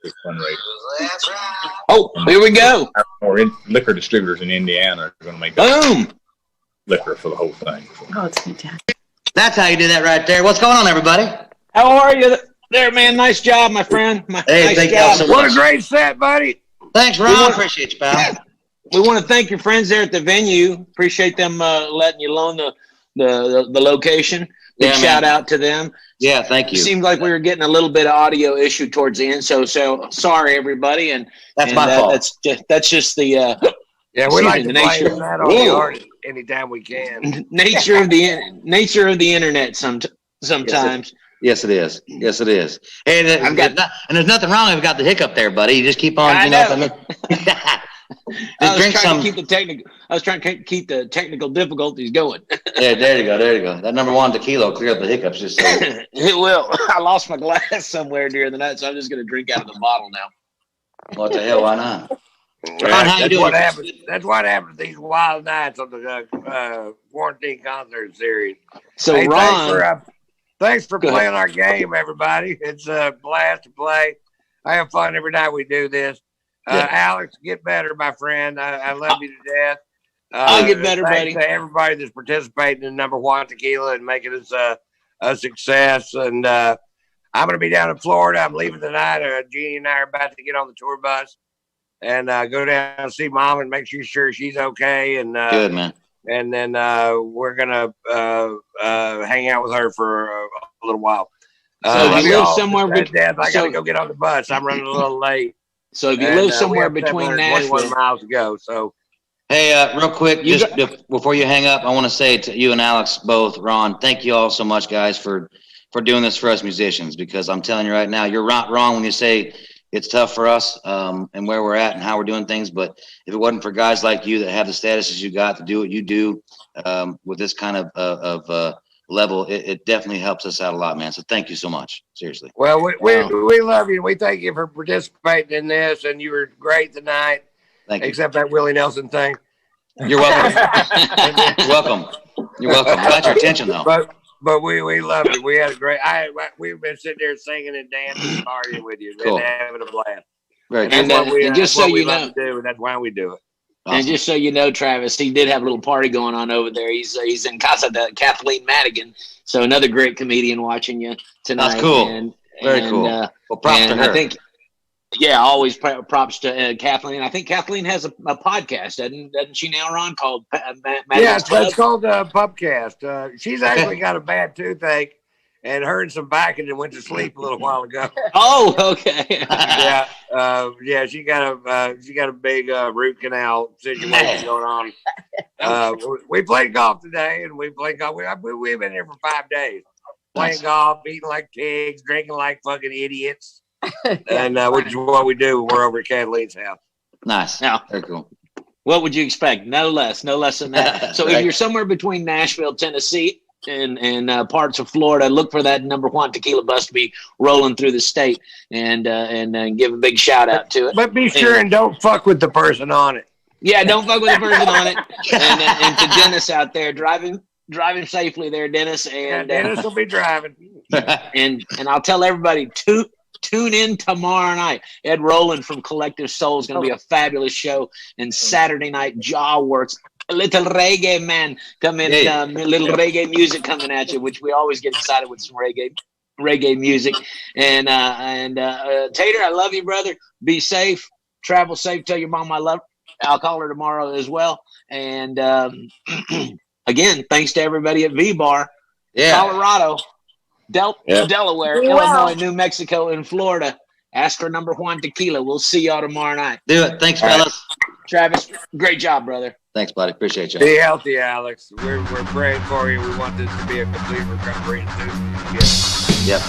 [SPEAKER 8] this fundraiser.
[SPEAKER 7] That's right.
[SPEAKER 6] Oh, here we go.
[SPEAKER 8] More liquor distributors in Indiana are going to make
[SPEAKER 6] Boom.
[SPEAKER 8] liquor for the whole thing.
[SPEAKER 9] Oh, it's fantastic.
[SPEAKER 7] That's how you do that right there. What's going on, everybody?
[SPEAKER 6] How are you there, man? Nice job, my friend.
[SPEAKER 7] Hey,
[SPEAKER 6] nice
[SPEAKER 7] thank
[SPEAKER 6] job.
[SPEAKER 7] y'all so much.
[SPEAKER 5] What a great set, buddy.
[SPEAKER 7] Thanks, Ron. Appreciate you, pal.
[SPEAKER 6] We want to thank your friends there at the venue. Appreciate them letting you loan the location. Big shout out to them.
[SPEAKER 7] Yeah, thank you.
[SPEAKER 6] It seemed like we were getting a little bit of audio issue towards the end, so sorry everybody. And
[SPEAKER 7] That's my fault.
[SPEAKER 6] That's just the
[SPEAKER 5] Yeah, we
[SPEAKER 6] excuse
[SPEAKER 5] like
[SPEAKER 6] me,
[SPEAKER 5] to
[SPEAKER 6] the nature
[SPEAKER 5] blame that on the artist anytime we can.
[SPEAKER 6] nature of the internet sometimes.
[SPEAKER 7] Yes, it is. Yes, it is. And and there's nothing wrong if you've got the hiccup there, buddy. You just keep on,
[SPEAKER 6] I know.
[SPEAKER 7] Just drink some.
[SPEAKER 6] I was trying to keep the technical difficulties going.
[SPEAKER 7] Yeah, there you go. There you go. That number one tequila will clear up the hiccups. Just so.
[SPEAKER 6] It will. I lost my glass somewhere during the night, so I'm just going to drink out of the bottle now.
[SPEAKER 7] What the hell? Why not?
[SPEAKER 5] That's what happens. That's what happens to these wild nights on the quarantine concert series.
[SPEAKER 6] So
[SPEAKER 5] hey,
[SPEAKER 6] Ron,
[SPEAKER 5] thanks for
[SPEAKER 6] Go
[SPEAKER 5] playing
[SPEAKER 6] ahead.
[SPEAKER 5] our game, everybody. It's a blast to play. I have fun every night we do this. Alex, get better, my friend. I love you to death.
[SPEAKER 6] I'll get better,
[SPEAKER 5] thanks
[SPEAKER 6] buddy.
[SPEAKER 5] to everybody that's participating in number one tequila and making us a success. And I'm going to be down in Florida. I'm leaving tonight. Jeannie and I are about to get on the tour bus and go down and see Mom and make sure she's okay. And
[SPEAKER 7] Good, man.
[SPEAKER 5] And then we're gonna hang out with her for a little while.
[SPEAKER 6] So if you live somewhere
[SPEAKER 5] I gotta go get on the bus. I'm running a little late.
[SPEAKER 6] So if you live somewhere between
[SPEAKER 5] 21
[SPEAKER 6] Nashville,
[SPEAKER 5] miles to go. So
[SPEAKER 7] Hey, real quick, before you hang up, I want to say to you and Alex both, Ron, thank you all so much, guys, for doing this for us musicians. Because I'm telling you right now, you're not wrong when you say it's tough for us and where we're at and how we're doing things. But if it wasn't for guys like you that have the statuses you got to do what you do with this kind of level, it definitely helps us out a lot, man. So thank you so much. Seriously.
[SPEAKER 5] Well, we love you. We thank you for participating in this, and you were great tonight.
[SPEAKER 9] Thank you.
[SPEAKER 5] except that Willie Nelson thing.
[SPEAKER 9] You're welcome. You're welcome. You're welcome. Got your attention though.
[SPEAKER 5] But we loved it. We had a great. We've been sitting there singing and dancing and partying with you,
[SPEAKER 9] Cool.
[SPEAKER 5] and having a blast.
[SPEAKER 9] Very
[SPEAKER 5] And that's what we,
[SPEAKER 6] and just so you
[SPEAKER 5] love
[SPEAKER 6] know,
[SPEAKER 5] to do, and that's why we do it.
[SPEAKER 6] and just so you know, Travis, he did have a little party going on over there. He's in Casa de Kathleen Madigan, so another great comedian watching you tonight.
[SPEAKER 9] That's cool. Very cool.
[SPEAKER 6] Well,
[SPEAKER 9] props to her.
[SPEAKER 6] I think, yeah, always props to Kathleen. I think Kathleen has a podcast, doesn't she now, Ron, called
[SPEAKER 5] Yeah, it's called Pubcast. She's actually got a bad toothache and heard some backing and went to sleep a little while ago.
[SPEAKER 6] Oh, okay.
[SPEAKER 5] Yeah, she got a big root canal situation going on. We played golf today, and we played golf. We've been here for 5 days playing golf, eating like pigs, drinking like fucking idiots, and which is what we do when we're over at Kathleen's house.
[SPEAKER 9] Nice.
[SPEAKER 6] Now,
[SPEAKER 9] very cool.
[SPEAKER 6] What would you expect? No less than that. So if you're somewhere between Nashville, Tennessee, and parts of Florida, look for that number one tequila bus to be rolling through the state, and give a big shout out to it.
[SPEAKER 5] But be sure and don't fuck with the person on it.
[SPEAKER 6] Yeah, don't fuck with the person on it. And to Dennis out there, driving safely there, Dennis. And
[SPEAKER 5] Dennis will be driving.
[SPEAKER 6] And I'll tell everybody tune in tomorrow night. Ed Rowland from Collective Soul is going to be a fabulous show. And Saturday night, Jaw Works. A little reggae man coming, little reggae music coming at you, which we always get excited with some reggae music. And Tater, I love you, brother. Be safe, travel safe. Tell your mom I love her. I'll call her tomorrow as well. And again, thanks to everybody at VBar, Colorado, Delaware, Illinois, New Mexico, and Florida. Ask for number one tequila. We'll see y'all tomorrow night.
[SPEAKER 9] Do it. Thanks, fellas.
[SPEAKER 6] Travis, great job, brother.
[SPEAKER 9] Thanks, buddy. Appreciate you.
[SPEAKER 5] Be healthy, Alex. We're praying for you. We want this to be a complete recovery.
[SPEAKER 9] Yep.